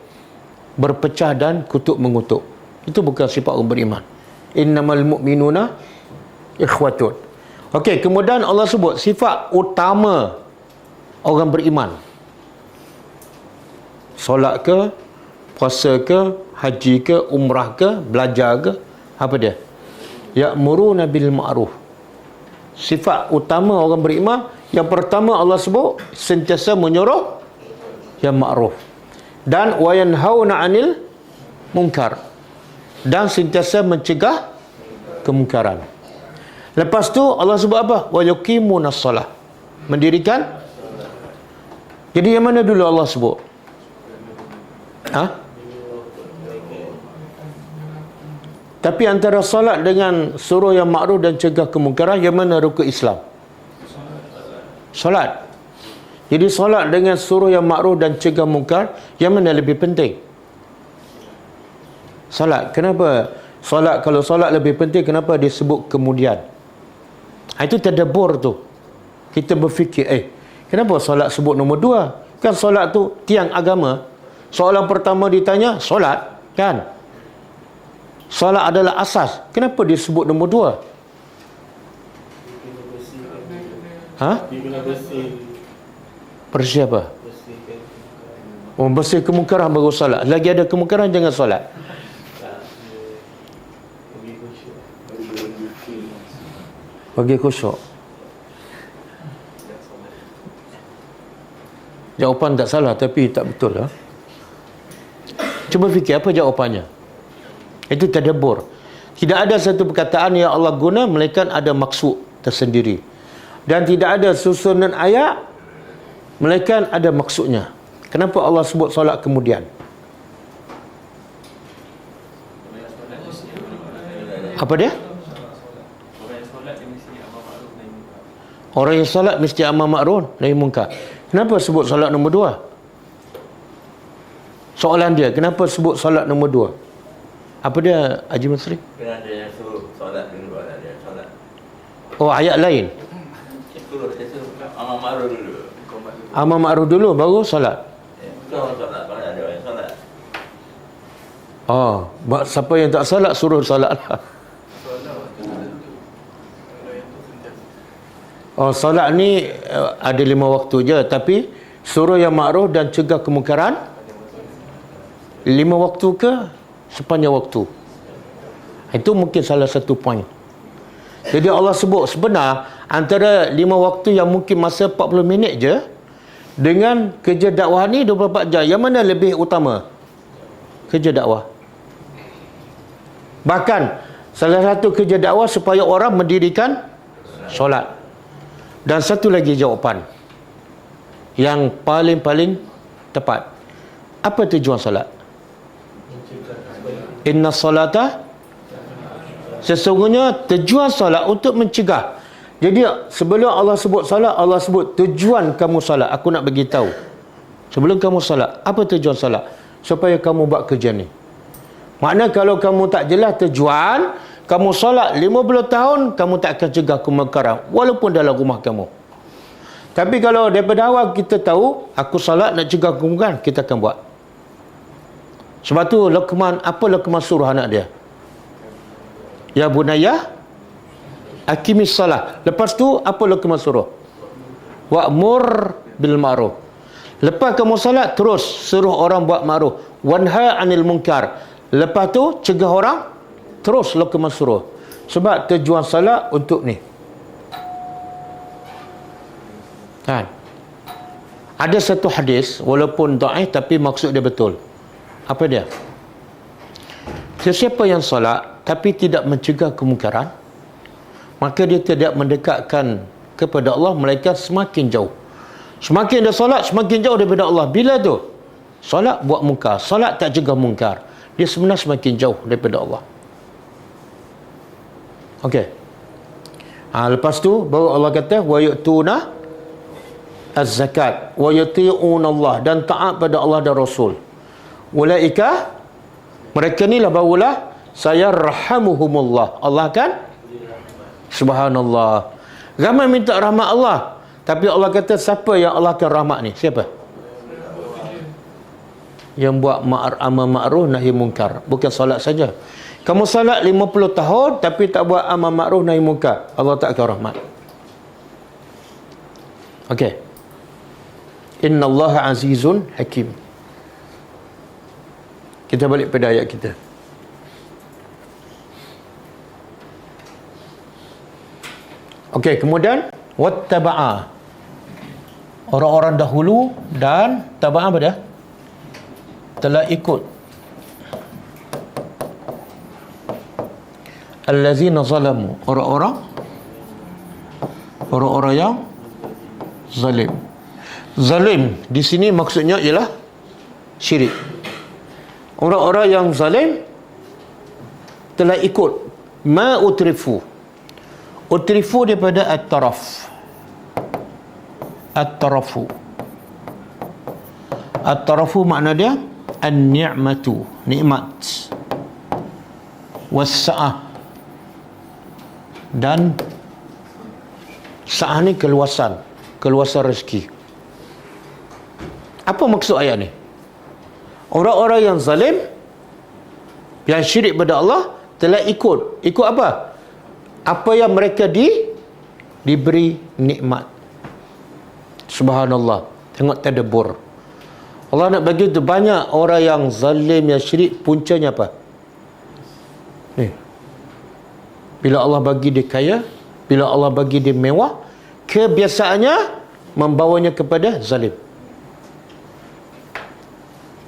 berpecah dan kutuk mengutuk. Itu bukan sifat orang beriman. Innamal mu'minuna ikhwatun. Okey, kemudian Allah sebut sifat utama orang beriman. Solat ke, puasa ke, haji ke, umrah ke, belajar ke, apa dia? Ya'muruna bil ma'ruf. Sifat utama orang beriman, yang pertama Allah sebut sentiasa menyuruh yang ma'ruf, dan wa yanhauna 'anil munkar, dan sentiasa mencegah kemungkaran. Lepas tu Allah sebut apa? Wa yuqimunas solah, mendirikan. Jadi yang mana dulu Allah sebut? Tapi antara solat dengan suruh yang ma'ruf dan cegah kemungkaran, yang mana rukun Islam? Solat. Jadi solat dengan suruh yang ma'ruf dan cegah mungkar, yang mana lebih penting? Solat. Kenapa solat? Kalau solat lebih penting, kenapa disebut kemudian? Itu tadabbur tu. Kita berfikir, kenapa solat sebut nombor 2? Kan solat tu tiang agama. Soalan pertama ditanya, solat, kan? Solat adalah asas. Kenapa disebut nombor 2? Bersih apa? Bersih kemungkaran baru solat. Lagi ada kemungkaran, jangan solat. Bagi khusyuk. Jawapan tak salah, tapi tak betul lah. Cuba fikir apa jawapannya. Itu tadabbur. Tidak ada satu perkataan yang Allah guna melainkan ada maksud tersendiri, dan tidak ada susunan ayat melainkan ada maksudnya. Kenapa Allah sebut solat kemudian? Apa dia? Orang yang solat mesti amar ma'ruf nahi munkar. Kenapa sebut solat nombor 2? Soalan dia, kenapa sebut solat nombor 2? Apa dia, Haji Masri? Kena ada yang suruh solat dulu, ada yang solat. Oh, ayat lain. Suruh amar ma'ruf dulu. Amar ma'ruf dulu baru solat. Bukan orang solat, kalau ada orang yang solat. Siapa yang tak solat suruh solat lah. Solat ni ada 5 waktu je, tapi suruh yang ma'ruf dan cegah kemungkaran 5 waktu ke sepanjang waktu. Itu mungkin salah satu poin. Jadi Allah sebut sebenar antara 5 waktu yang mungkin masa 40 minit je, dengan kerja dakwah ni 24 jam, yang mana lebih utama? Kerja dakwah. Bahkan salah satu kerja dakwah supaya orang mendirikan solat. Dan satu lagi jawapan yang paling tepat. Apa tujuan solat? Inna salata, sesungguhnya tujuan solat untuk mencegah. Jadi sebelum Allah sebut solat, Allah sebut tujuan kamu solat. Aku nak bagi tahu. Sebelum kamu solat, apa tujuan solat? Supaya kamu buat kerja ni. Makna kalau kamu tak jelas tujuan, kamu solat 50 tahun, kamu tak akan cegah kemungkaran walaupun dalam rumah kamu. Tapi kalau daripada awal kita tahu, aku solat nak cegah kemungkaran, kita akan buat. Sebab tu Luqman, apa Luqman suruh anak dia? Ya bunayya aqimis salah. Lepas tu apa Luqman suruh? Wa'mur bil ma'ruf. Lepas kamu salat, terus suruh orang buat ma'ruf. Wanha 'anil munkar. Lepas tu cegah orang, terus Luqman suruh. Sebab tujuan salat untuk ni. Kan? Ada satu hadis walaupun dhaif tapi maksud dia betul. Apa dia? Sesiapa yang solat tapi tidak mencegah kemungkaran, maka dia tidak mendekatkan kepada Allah, melainkan semakin jauh. Semakin dia solat, semakin jauh daripada Allah. Bila tu? Solat buat mungkar, solat tak cegah mungkar, dia sebenarnya semakin jauh daripada Allah. Okey. Lepas tu baru Allah kata wa yu'tuna az-zakat wa yuti'una Allah, dan taat pada Allah dan Rasul. Ulaika, mereka ni lah barulah sayarhamuhumullah, Allah kan subhanallah. Ramai minta rahmat Allah, tapi Allah kata siapa yang Allah akan rahmat ni? Siapa? Yang buat amar ma'ruf nahi munkar. Bukan solat saja. Kamu solat 50 tahun tapi tak buat amar ma'ruf nahi munkar, Allah tak akan rahmat. Okey. Innallaha azizun hakim. Kita balik pada ayat kita. Okey, kemudian wattaba'a, orang-orang dahulu, dan taba'a apa dia? Telah ikut allazina zalamu, orang-orang yang zalim. Zalim di sini maksudnya ialah syirik. Orang-orang yang zalim telah ikut ma utrifu. Utrifu daripada at-taraf. At-tarafu. At-tarafu makna dia an-ni'matu, nikmat. Was-sa'ah, dan sa'ah ni keluasan rezeki. Apa maksud ayat ni? Orang-orang yang zalim, yang syirik pada Allah, telah ikut apa? Apa yang mereka diberi nikmat. Subhanallah. Tengok tadabbur. Allah nak bagi tu banyak orang yang zalim, yang syirik, puncanya apa? Ni. Bila Allah bagi dia kaya, bila Allah bagi dia mewah, kebiasaannya membawanya kepada zalim.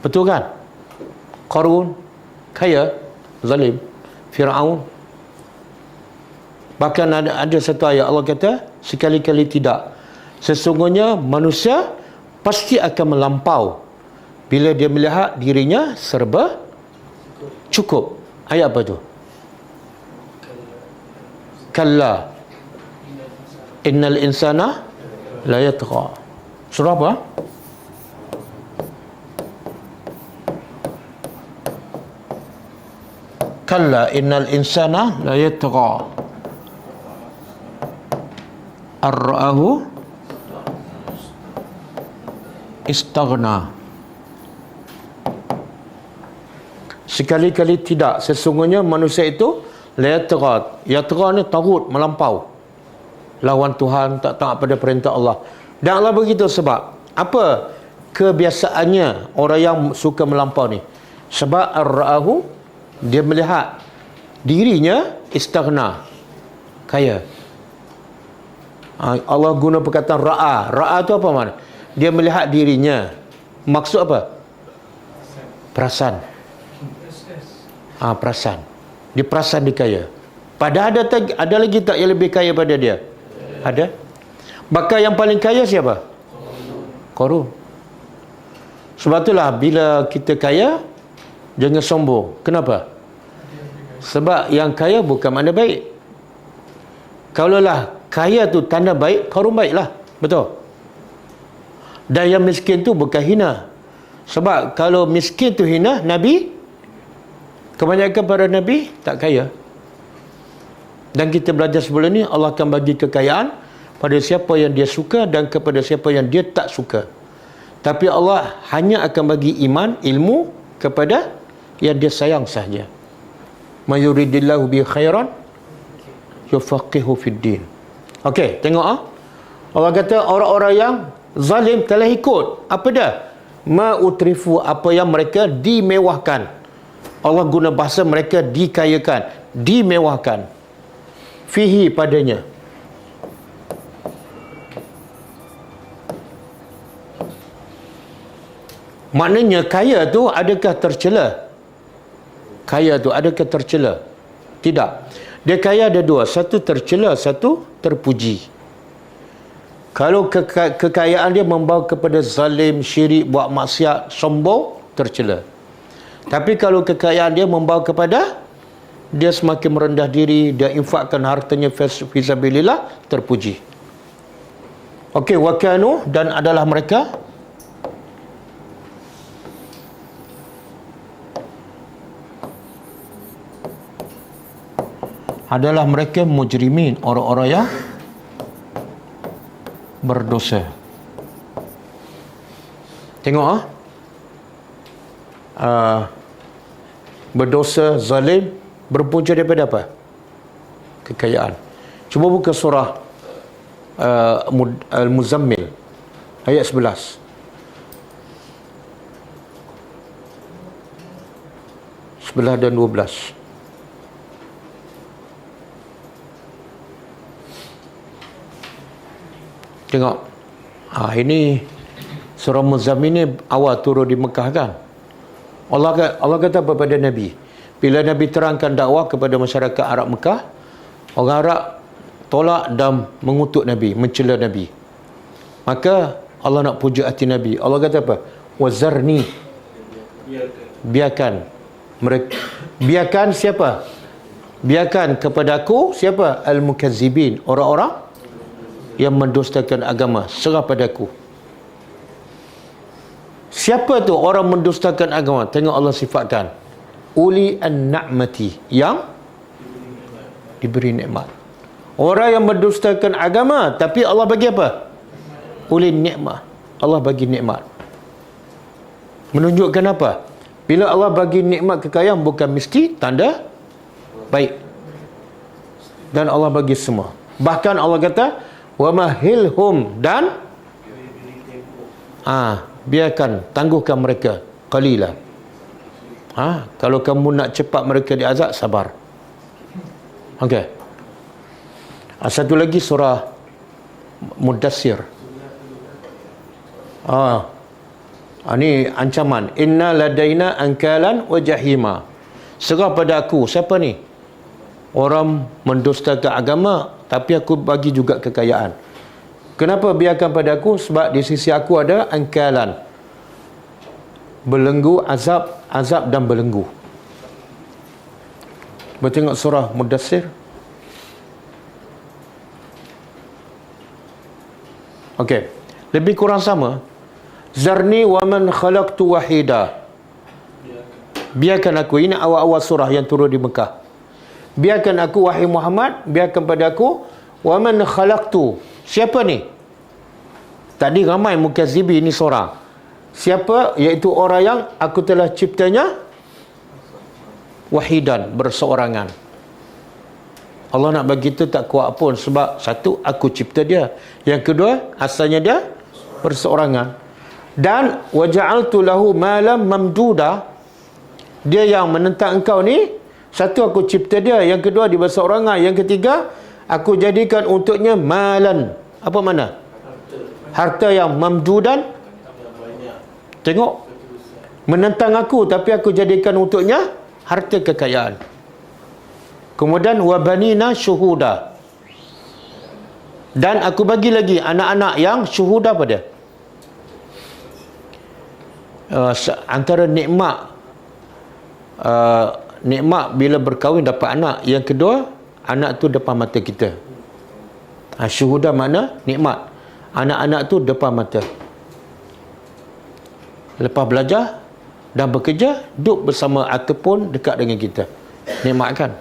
Betul kan? Qarun kaya, zalim. Fir'aun. Bahkan ada satu ayat Allah kata, sekali-kali tidak. Sesungguhnya manusia pasti akan melampau bila dia melihat dirinya serba cukup. Ayat apa tu? Kalla innal insana la yatgha. Surah apa? Kalla innal insana la yatgha ar-ra'ahu istaghna. Sekali-kali tidak, sesungguhnya manusia itu la yatgha. Yatgha ni tagut, melampau, lawan Tuhan, tak taat pada perintah Allah. Dan Allah begitu sebab apa? Kebiasaannya orang yang suka melampau ni. Sebab ar-ra'ahu, dia melihat dirinya istaghna, kaya. Allah guna perkataan ra'a. Ra'a tu apa makna? Dia melihat dirinya. Maksud apa? Perasan. Perasan. Dia perasan dia kaya. Padahal ada lagi tak yang lebih kaya pada dia? Ada. Bahkan yang paling kaya siapa? Qarun. Sebab itulah bila kita kaya, jangan sombong. Kenapa? Sebab yang kaya bukan makna baik. Kalaulah kaya tu tanda baik, Qarun baiklah. Betul? Dan yang miskin tu bukan hina. Sebab kalau miskin tu hina, Nabi, kebanyakan para Nabi tak kaya. Dan kita belajar sebelum ni, Allah akan bagi kekayaan pada siapa yang dia suka dan kepada siapa yang dia tak suka. Tapi Allah hanya akan bagi iman, ilmu kepada yang dia sayang sahaja. May yuridillahu bi khairan yufaqihu fid din. Okey, tengok Allah kata orang-orang yang zalim telah ikut apa dia? Ma utrifu, apa yang mereka dimewahkan. Allah guna bahasa mereka dikayakan, dimewahkan. Fihi, padanya. Maknanya kaya tu adakah tercela? Kaya tu adakah tercela? Tidak. Dia kaya ada dua. Satu tercela, satu terpuji. Kalau kekayaan dia membawa kepada zalim, syirik, buat maksiat, sombong, tercela. Tapi kalau kekayaan dia membawa kepada dia semakin merendah diri, dia infakkan hartanya fisabilillah, terpuji. Okey, wakanu, dan adalah mereka mujrimin, orang-orang yang berdosa. Tengok berdosa, zalim, berpunca daripada apa? Kekayaan. Cuba buka surah Al-Muzammil ayat 11. 11 dan 12. Tengok. Ini surah Muzammil ni awal turun di Mekah kan. Allah kata kepada Nabi, bila Nabi terangkan dakwah kepada masyarakat Arab Mekah, orang Arab tolak dan mengutuk Nabi, mencela Nabi. Maka Allah nak puja hati Nabi. Allah kata apa? Wazarni. Biarkan mereka. Biarkan siapa? Biarkan kepada aku siapa? Al-mukazzibin, orang-orang yang mendustakan agama, serah padaku. Siapa tu orang mendustakan agama? Tengok Allah sifatkan. Uli an-na'mati, yang diberi nikmat. Orang yang mendustakan agama, tapi Allah bagi apa? Uli nikmat. Allah bagi nikmat. Menunjukkan apa? Bila Allah bagi nikmat kekayaan, bukan mesti tanda baik. Dan Allah bagi semua. Bahkan Allah kata, wa mahilhum, dan biarkan, tangguhkan mereka qalilah. Kalau kamu nak cepat mereka diazab, sabar. Okey. Satu lagi surah Mudassir. Ini ancaman. Inna ladaina ankalan wa jahima. Serah pada aku. Siapa ni? Orang mendustakan agama, tapi aku bagi juga kekayaan. Kenapa biarkan pada aku? Sebab di sisi aku ada angkalan, belenggu, azab dan belenggu. Bertengok surah Mudassir. Okey, lebih kurang sama. Zarni wa man khalaqtu wahida. Biarkan aku. Ini awal-awal surah yang turun di Mekah. Biarkan aku, wahai Muhammad, biarkan pada aku, wa man khalaqtu. Siapa ni? Tadi ramai mukazzibin, ini seorang. Siapa? Iaitu orang yang aku telah ciptanya wahidan, berseorangan. Allah nak bagi kita tak kuat pun, sebab satu, aku cipta dia. Yang kedua, asalnya dia berseorangan. Dan waja'altu lahu malam mamduda. Dia yang menentang engkau ni, satu, aku cipta dia. Yang kedua, dia berseorangan. Yang ketiga, aku jadikan untuknya malan. Apa mana? Harta yang mamdudan. Tengok. Menentang aku, tapi aku jadikan untuknya harta kekayaan. Kemudian, wabanina syuhuda. Dan aku bagi lagi anak-anak yang syuhuda pada. Antara nikmat bila berkahwin dapat anak. Yang kedua, anak tu depan mata kita. Syuhuda makna nikmat. Anak-anak tu depan mata. Lepas belajar dan bekerja, duduk bersama ataupun dekat dengan kita. Nikmat kan?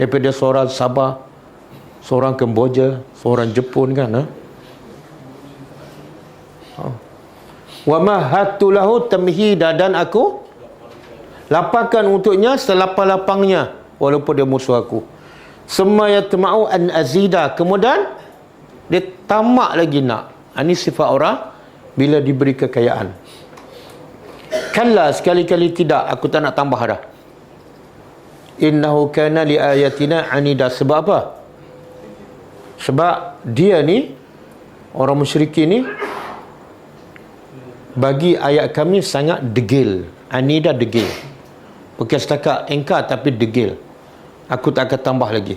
Daripada seorang Sabah, seorang Kemboja, seorang Jepun kan. Wa mahattu lahu tamhida, dan aku Lapangkan untuknya selapang-lapangnya walaupun dia musuh aku. Summa yatma'u an azida. Kemudian dia tamak lagi nak. Ini sifat orang bila diberi kekayaan. Kalla, sekali-kali tidak, aku tak nak tambah dah. Innahu kana li ayatina anida. Sebab apa? Sebab dia ni, orang musyrikin ni, bagi ayat kami sangat degil. Anida degil. Bukan setakat engkar tapi degil. Aku tak akan tambah lagi.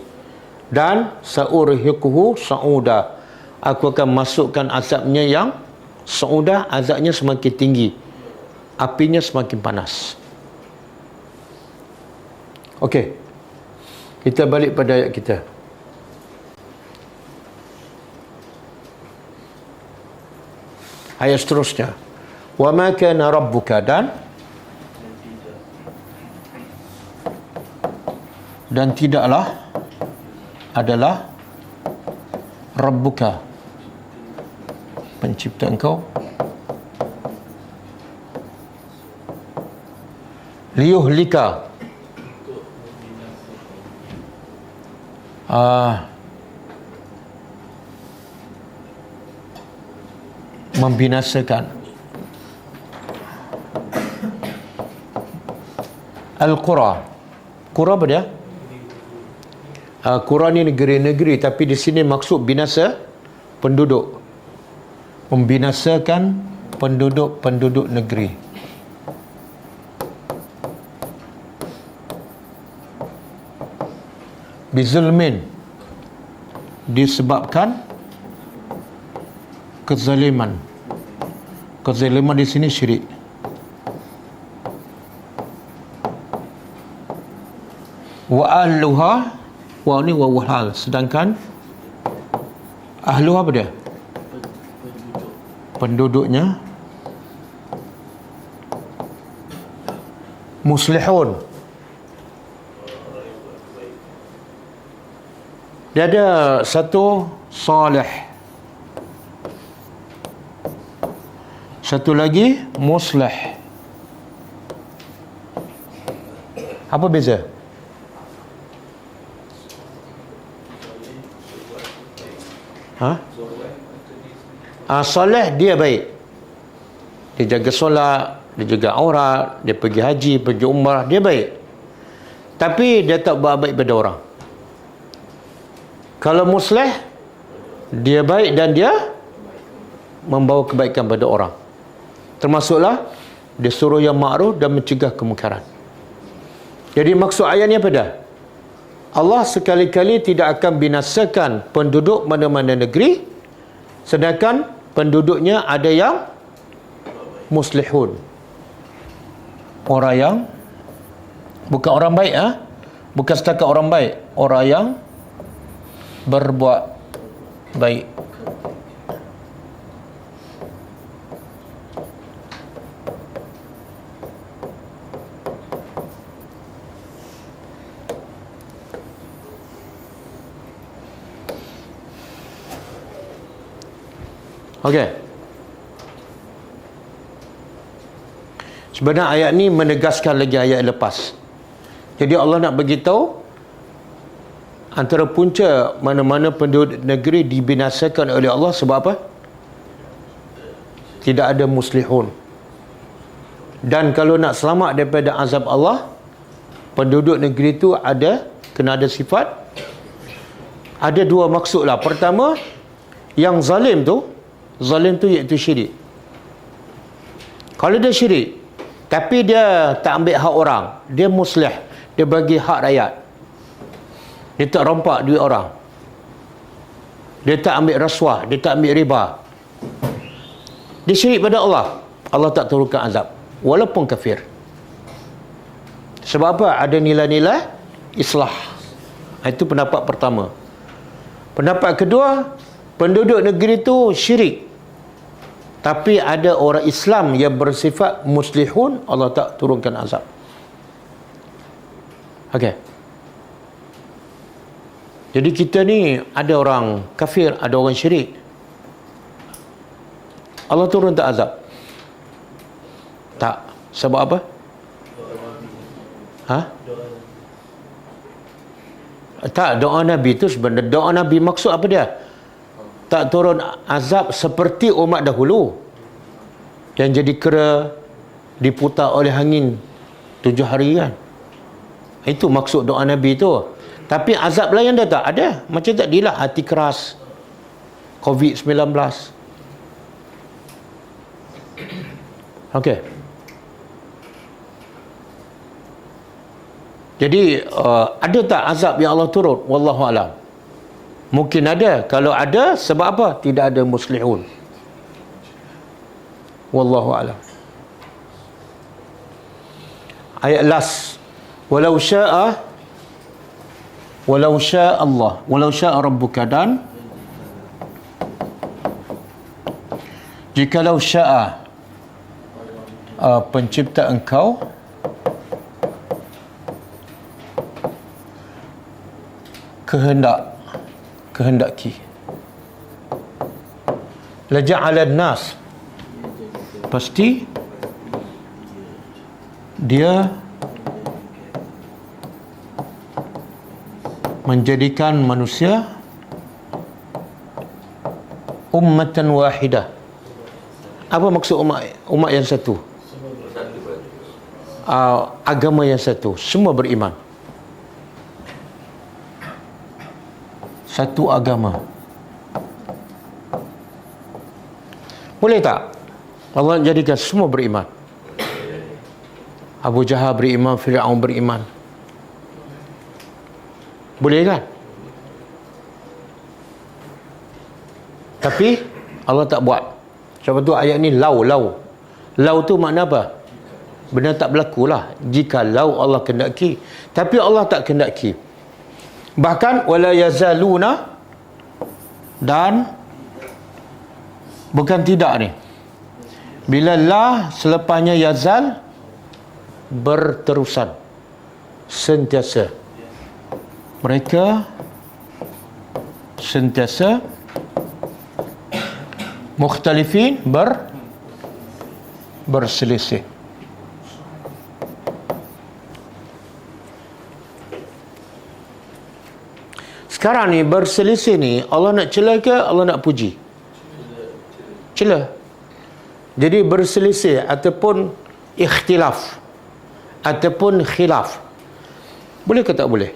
Dan sa'urhiquhu sa'uda. Aku akan masukkan azabnya yang sa'uda, azabnya semakin tinggi. Apinya semakin panas. Okey. Kita balik pada ayat kita. Ayat seterusnya. Wa ma kana rabbuka, dan tidaklah adalah Rabbuka, pencipta engkau, liyuhlika, membinasakan, al-qura. Qura apa dia? Qura ni negeri-negeri, tapi di sini maksud binasa penduduk. Membinasakan penduduk-penduduk negeri. Bizulmin, disebabkan kezaliman. Kezaliman di sini syirik. Wa ahluha, wa ni wa hal, sedangkan ahluha apa dia? Penduduknya muslihun. Dia ada satu salih, satu lagi muslih. Apa beza? Soleh dia baik, dia jaga solat, dia jaga aurat, dia pergi haji, pergi umrah, dia baik, tapi dia tak buat baik pada orang. Kalau muslih, dia baik dan dia membawa kebaikan pada orang, termasuklah dia suruh yang ma'ruf dan mencegah kemungkaran. Jadi maksud ayat ni apa dah? Allah sekali-kali tidak akan binasakan penduduk mana-mana negeri, sedangkan penduduknya ada yang muslihun. Orang yang bukan orang baik, bukan setakat orang baik, orang yang berbuat baik. Okey. Sebenarnya ayat ni menegaskan lagi ayat lepas. Jadi Allah nak beritahu antara punca mana-mana penduduk negeri dibinasakan oleh Allah sebab apa? Tidak ada muslihun. Dan kalau nak selamat daripada azab Allah, penduduk negeri itu kena ada sifat. Ada dua maksud lah. Pertama, yang zalim tu iaitu syirik. Kalau dia syirik tapi dia tak ambil hak orang, dia muslih, dia bagi hak rakyat, dia tak rompak duit orang, dia tak ambil rasuah, dia tak ambil riba, dia syirik pada Allah, Allah tak turunkan azab walaupun kafir. Sebab apa? Ada nilai-nilai islah. Itu pendapat pertama. Pendapat kedua, penduduk negeri itu syirik, tapi ada orang Islam yang bersifat muslihun, Allah tak turunkan azab. Okey. Jadi kita ni ada orang kafir, ada orang syirik, Allah turun tak azab? Tak. Sebab apa? Ha? Tak, doa Nabi itu sebenarnya, doa Nabi maksud apa dia? Tak turun azab seperti umat dahulu yang jadi kera diputar oleh angin 7 hari kan. Itu maksud doa Nabi itu. Tapi azab lain dah tak ada. Macam tadilah hati keras, COVID-19. Okey. Jadi ada tak azab yang Allah turun? Wallahu alam. Mungkin ada. Kalau ada, sebab apa? Tidak ada muslihun. Wallahu alam. Ayat last. Walau syaa Allah, walau syaa rabbuka, dan jikalau syaa pencipta engkau kehendaki laja'ala nas, pasti dia menjadikan manusia ummatan wahidah. Apa maksud umat yang satu? Agama yang satu, semua beriman. Satu agama. Boleh tak Allah jadikan semua beriman? Abu Jahal beriman, Fir'aun beriman. Boleh kan? Tapi Allah tak buat. Sebab tu ayat ni lau tu makna apa? Benda tak berlaku lah jika lau Allah kendaki. Tapi Allah tak kendaki. Bahkan wala yazaluna, dan bukan tidak ni, bila la selepasnya yazal, berterusan, sentiasa. Mereka sentiasa mukhtalifin, berselisih. Sekarang ni berselisih ni, Allah nak cela ke Allah nak puji? Cela. Jadi berselisih ataupun ikhtilaf ataupun khilaf, boleh ke tak boleh?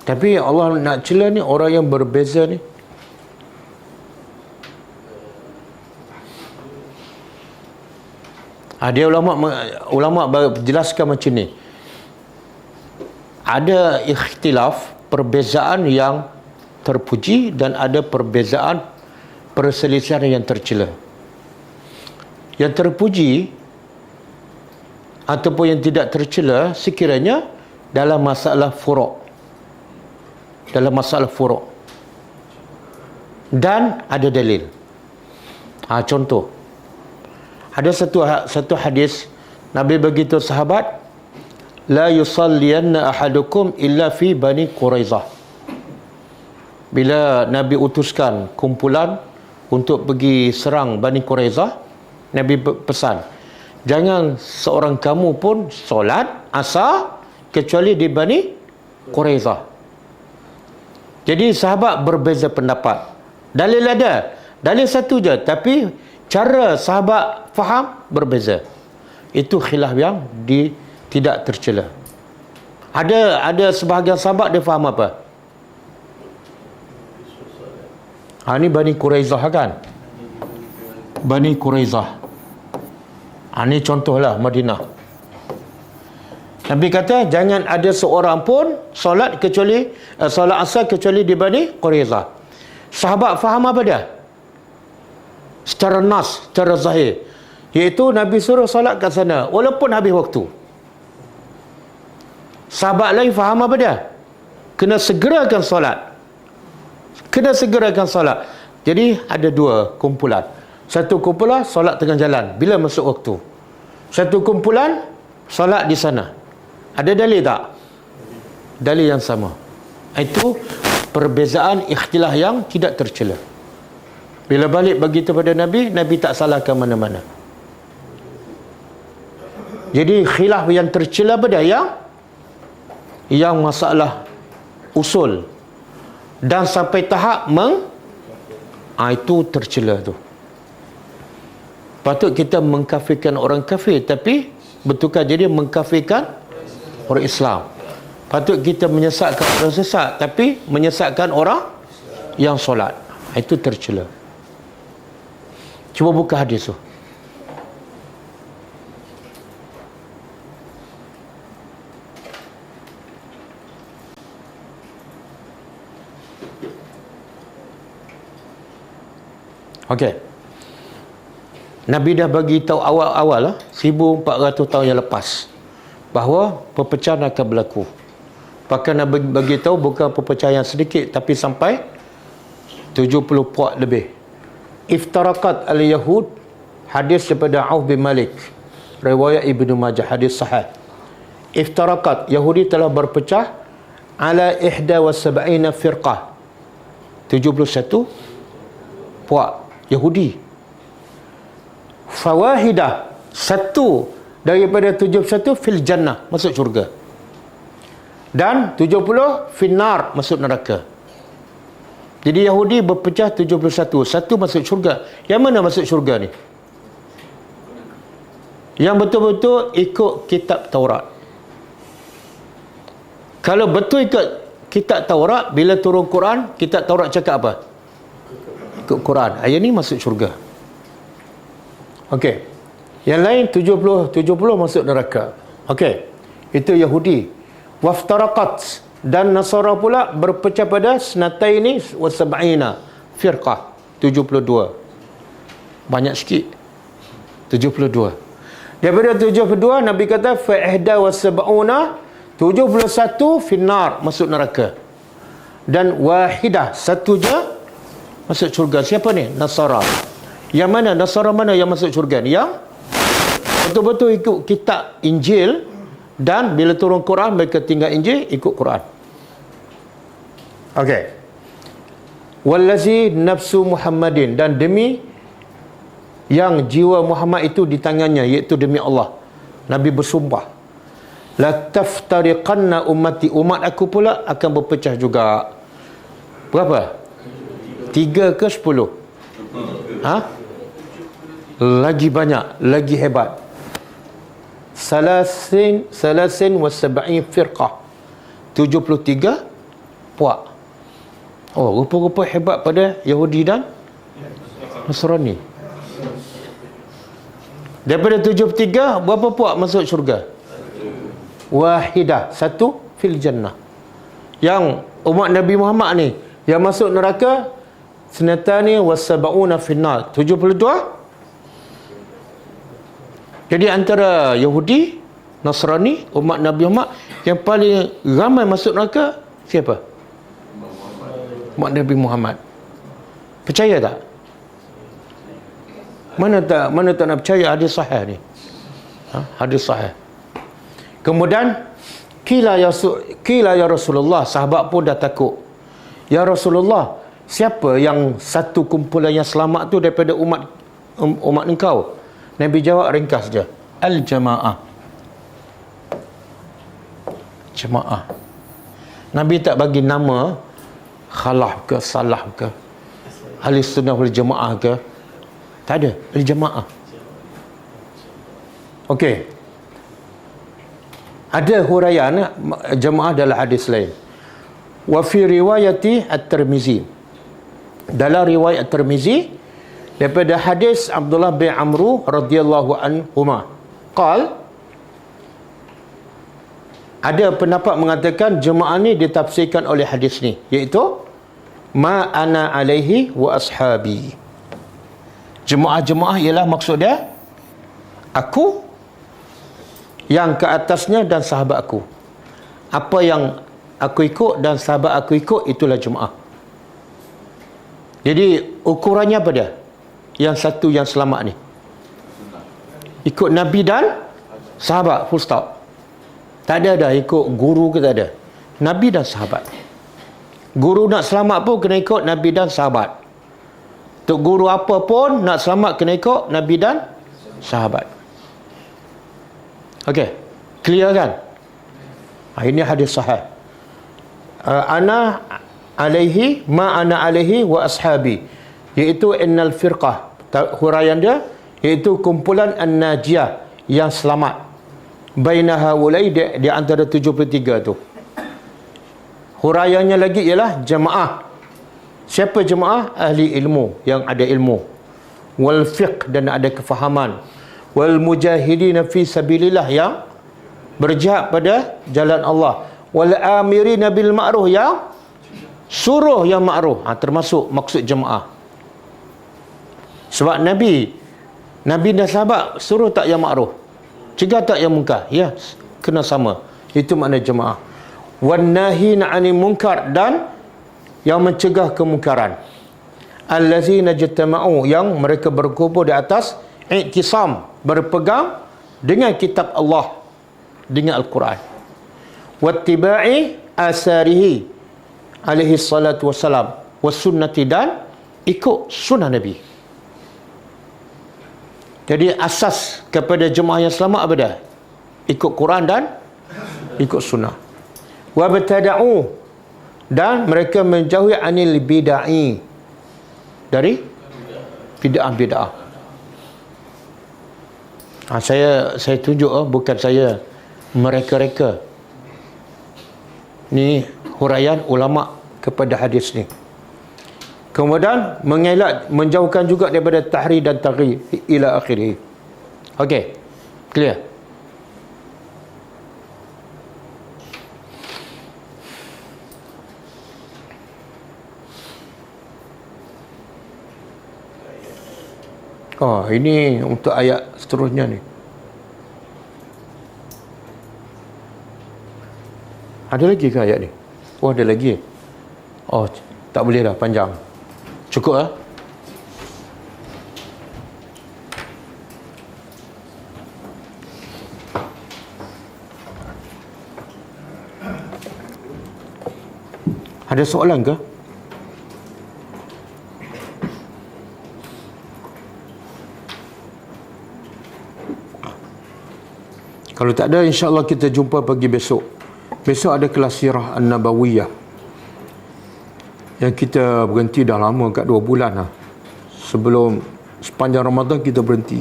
Tapi Allah nak cela ni orang yang berbeza ni. Dia ulama jelaskan macam ni. Ada ikhtilaf, perbezaan yang terpuji, dan ada perbezaan perselisihan yang tercela. Yang terpuji ataupun yang tidak tercela sekiranya dalam masalah furu'. Dalam masalah furu'. Dan ada dalil. Contoh. Ada satu hadis Nabi beritahu sahabat, la yusalliyanna ahadukum illa fi Bani Quraizah. Bila Nabi utuskan kumpulan untuk pergi serang Bani Quraizah, Nabi pesan, jangan seorang kamu pun solat asar kecuali di Bani Quraizah. Jadi sahabat berbeza pendapat. Dalil ada, dalil satu je, tapi cara sahabat faham berbeza. Itu khilaf yang tidak tercela. Ada sebahagian sahabat dia faham apa? Ini Bani Quraizah kan? Bani Quraizah. Ini contohlah Madinah. Nabi kata jangan ada seorang pun solat asar kecuali di Bani Quraizah. Sahabat faham apa dia? Secara nas, secara zahir, iaitu Nabi suruh solat kat sana walaupun habis waktu. Sahabat lain faham apa dia? Kena segerakan solat. Jadi ada dua kumpulan. Satu kumpulan solat tengah jalan bila masuk waktu. Satu kumpulan solat di sana. Ada dalil tak? Dalil yang sama. Itu perbezaan ikhtilaf yang tidak tercela. Bila balik bagi kepada Nabi, Nabi tak salahkan mana-mana. Jadi khilaf yang tercela pada yang masalah usul dan sampai tahap itu tercela tu. Patut kita mengkafirkan orang kafir, tapi betulkah jadi mengkafirkan orang Islam. Patut kita menyesatkan orang sesat, tapi menyesatkan orang yang solat. Itu tercela. Cuba buka hadis tu. Okey. Nabi dah bagi tahu awal-awal 1400 tahun yang lepas bahawa perpecahan akan berlaku. Bahkan Nabi bagi tahu bukan perpecahan yang sedikit, tapi sampai 70 puak lebih. Iftaraqat al-Yahud, hadis daripada Auf bin Malik, riwayat Ibnu Majah, hadis sahih. Iftaraqat, Yahudi telah berpecah ala 71 firqah, 71 puak Yahudi. Fawahidah, satu daripada 71 fil jannah, masuk syurga, dan 70 finnar, masuk neraka. Jadi Yahudi berpecah 71, satu masuk syurga. Yang mana masuk syurga ni? Yang betul-betul ikut kitab Taurat. Kalau betul ikut kitab Taurat, bila turun Quran, kitab Taurat cakap apa? Ikut Quran. Ayat ni masuk syurga. Okey. Yang lain 70 masuk neraka. Okey. Itu Yahudi. Waftaraqat, dan Nasara pula berpecah pada snataini wa sab'ina firqah, 72. Banyak sikit. 72. Daripada 72 Nabi kata fa ihda wa sab'una, 71 finnar, masuk neraka. Dan wahidah, satu je masuk syurga. Siapa ni? Nasara. Yang mana? Nasara mana yang masuk syurga ni? Yang betul-betul ikut kitab Injil, dan bila turun Quran mereka tinggal Injil, ikut Quran. Okey. Wallazi nafsu Muhammadin, dan demi yang jiwa Muhammad itu di tangannya, iaitu demi Allah, Nabi bersumpah, la taftariqanna ummati, umat aku pula akan berpecah juga. Berapa? 3 ke 10? Lagi banyak, lagi hebat. Salasin wa sab'in firqah, 73 puak. Oh, rupa-rupa hebat pada Yahudi dan Nasrani. Daripada 73, berapa puak masuk syurga? Wahidah, satu fil jannah. Yang umat Nabi Muhammad ni, yang masuk neraka senatani wasab'una finnar, 72. Jadi antara Yahudi, Nasrani, umat Nabi Muhammad, yang paling ramai masuk neraka siapa? Umat Nabi Muhammad. Percaya tak? Mana tak nak percaya hadis sahih ni? Hadis sahih. Kemudian kila ya Rasulullah, sahabat pun dah takut. Ya Rasulullah, siapa yang satu kumpulan yang selamat tu daripada umat engkau? Nabi jawab ringkas je, al-jamaah. Jemaah. Nabi tak bagi nama khalaf ke, salah ke, ahli sunnah wal jamaah ke. Tak ada, al-jamaah. Okey. Ada huraian jamaah dalam hadis lain. Wa fi riwayati at-Tirmizi, dalam riwayat at-Tirmizi daripada hadis Abdullah bin Amru radhiyallahu anhuma, qal, ada pendapat mengatakan jemaah ni ditafsirkan oleh hadis ni, iaitu ma ana alaihi wa ashabi. Jemaah-jemaah ialah maksud dia aku, yang ke atasnya, dan sahabat aku. Apa yang aku ikut dan sahabat aku ikut, itulah jemaah. Jadi ukurannya apa dia? Yang satu yang selamat ni ikut Nabi dan sahabat, full stop. Tak ada dah ikut guru ke, tak ada. Nabi dan sahabat. Guru nak selamat pun kena ikut Nabi dan sahabat. Tok guru apa pun nak selamat kena ikut Nabi dan sahabat. Okey, clear kan? Ini hadis sahih. Ana alaihi ma ana alaihi wa ashabi, iaitu innal firqah, huraian dia iaitu kumpulan an-najiyah yang selamat. Baina haulai, di antara 73 tu. Huraiannya lagi ialah jemaah. Siapa jemaah? Ahli ilmu, yang ada ilmu. Wal fiqh, dan ada kefahaman. Wal mujahidina fi sabilillah, yang berjihad pada jalan Allah. Wal amirina bil ma'ruf, yang suruh yang ma'ruf. Termasuk maksud jemaah. Sebab Nabi dan sahabat suruh tak yang ma'ruf, cegah tak yang munkar. Ya, kena sama. Itu makna jemaah. Wan nahina 'anil munkar, dan yang mencegah kemungkaran. Allazina jatama'u, yang mereka berkumpul di atas i'tisam, berpegang dengan kitab Allah, dengan Al-Quran. Wattiba'i asarihi alaihi salatu wassalam, wasunnati, dan ikut sunnah Nabi. Jadi asas kepada jemaah yang selamat apa dah? Ikut Quran dan ikut sunnah. Wabtada'u, dan mereka menjauhi anil bid'ah, dari bid'ah. Saya tunjuk, bukan saya mereka-reka. Ni huraian ulama kepada hadis ni. Kemudian mengelak, menjauhkan juga daripada tahri dan taghyir ila akhirih. Okey, clear? Ini untuk ayat seterusnya ni. Ada lagi ke ayat ni? Ada lagi. Tak boleh dah, panjang. Cukup lah. Ada soalan ke? Kalau tak ada, insya-Allah kita jumpa pagi besok. Besok ada kelas sirah An-Nabawiyah, yang kita berhenti dah lama, kat 2 bulan lah. Sebelum sepanjang Ramadan kita berhenti.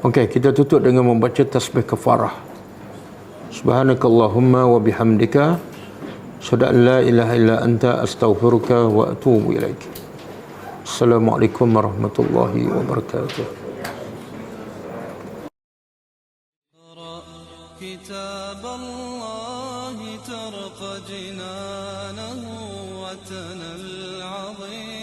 Okey, kita tutup dengan membaca tasbih kafarah. Subhanakallahumma wa bihamdika, asyhadu an la ilaha illa anta, astaghfiruka wa atubu ilaik. Assalamualaikum warahmatullahi wabarakatuh. كتاب الله ترق جنانه وتنى العظيم.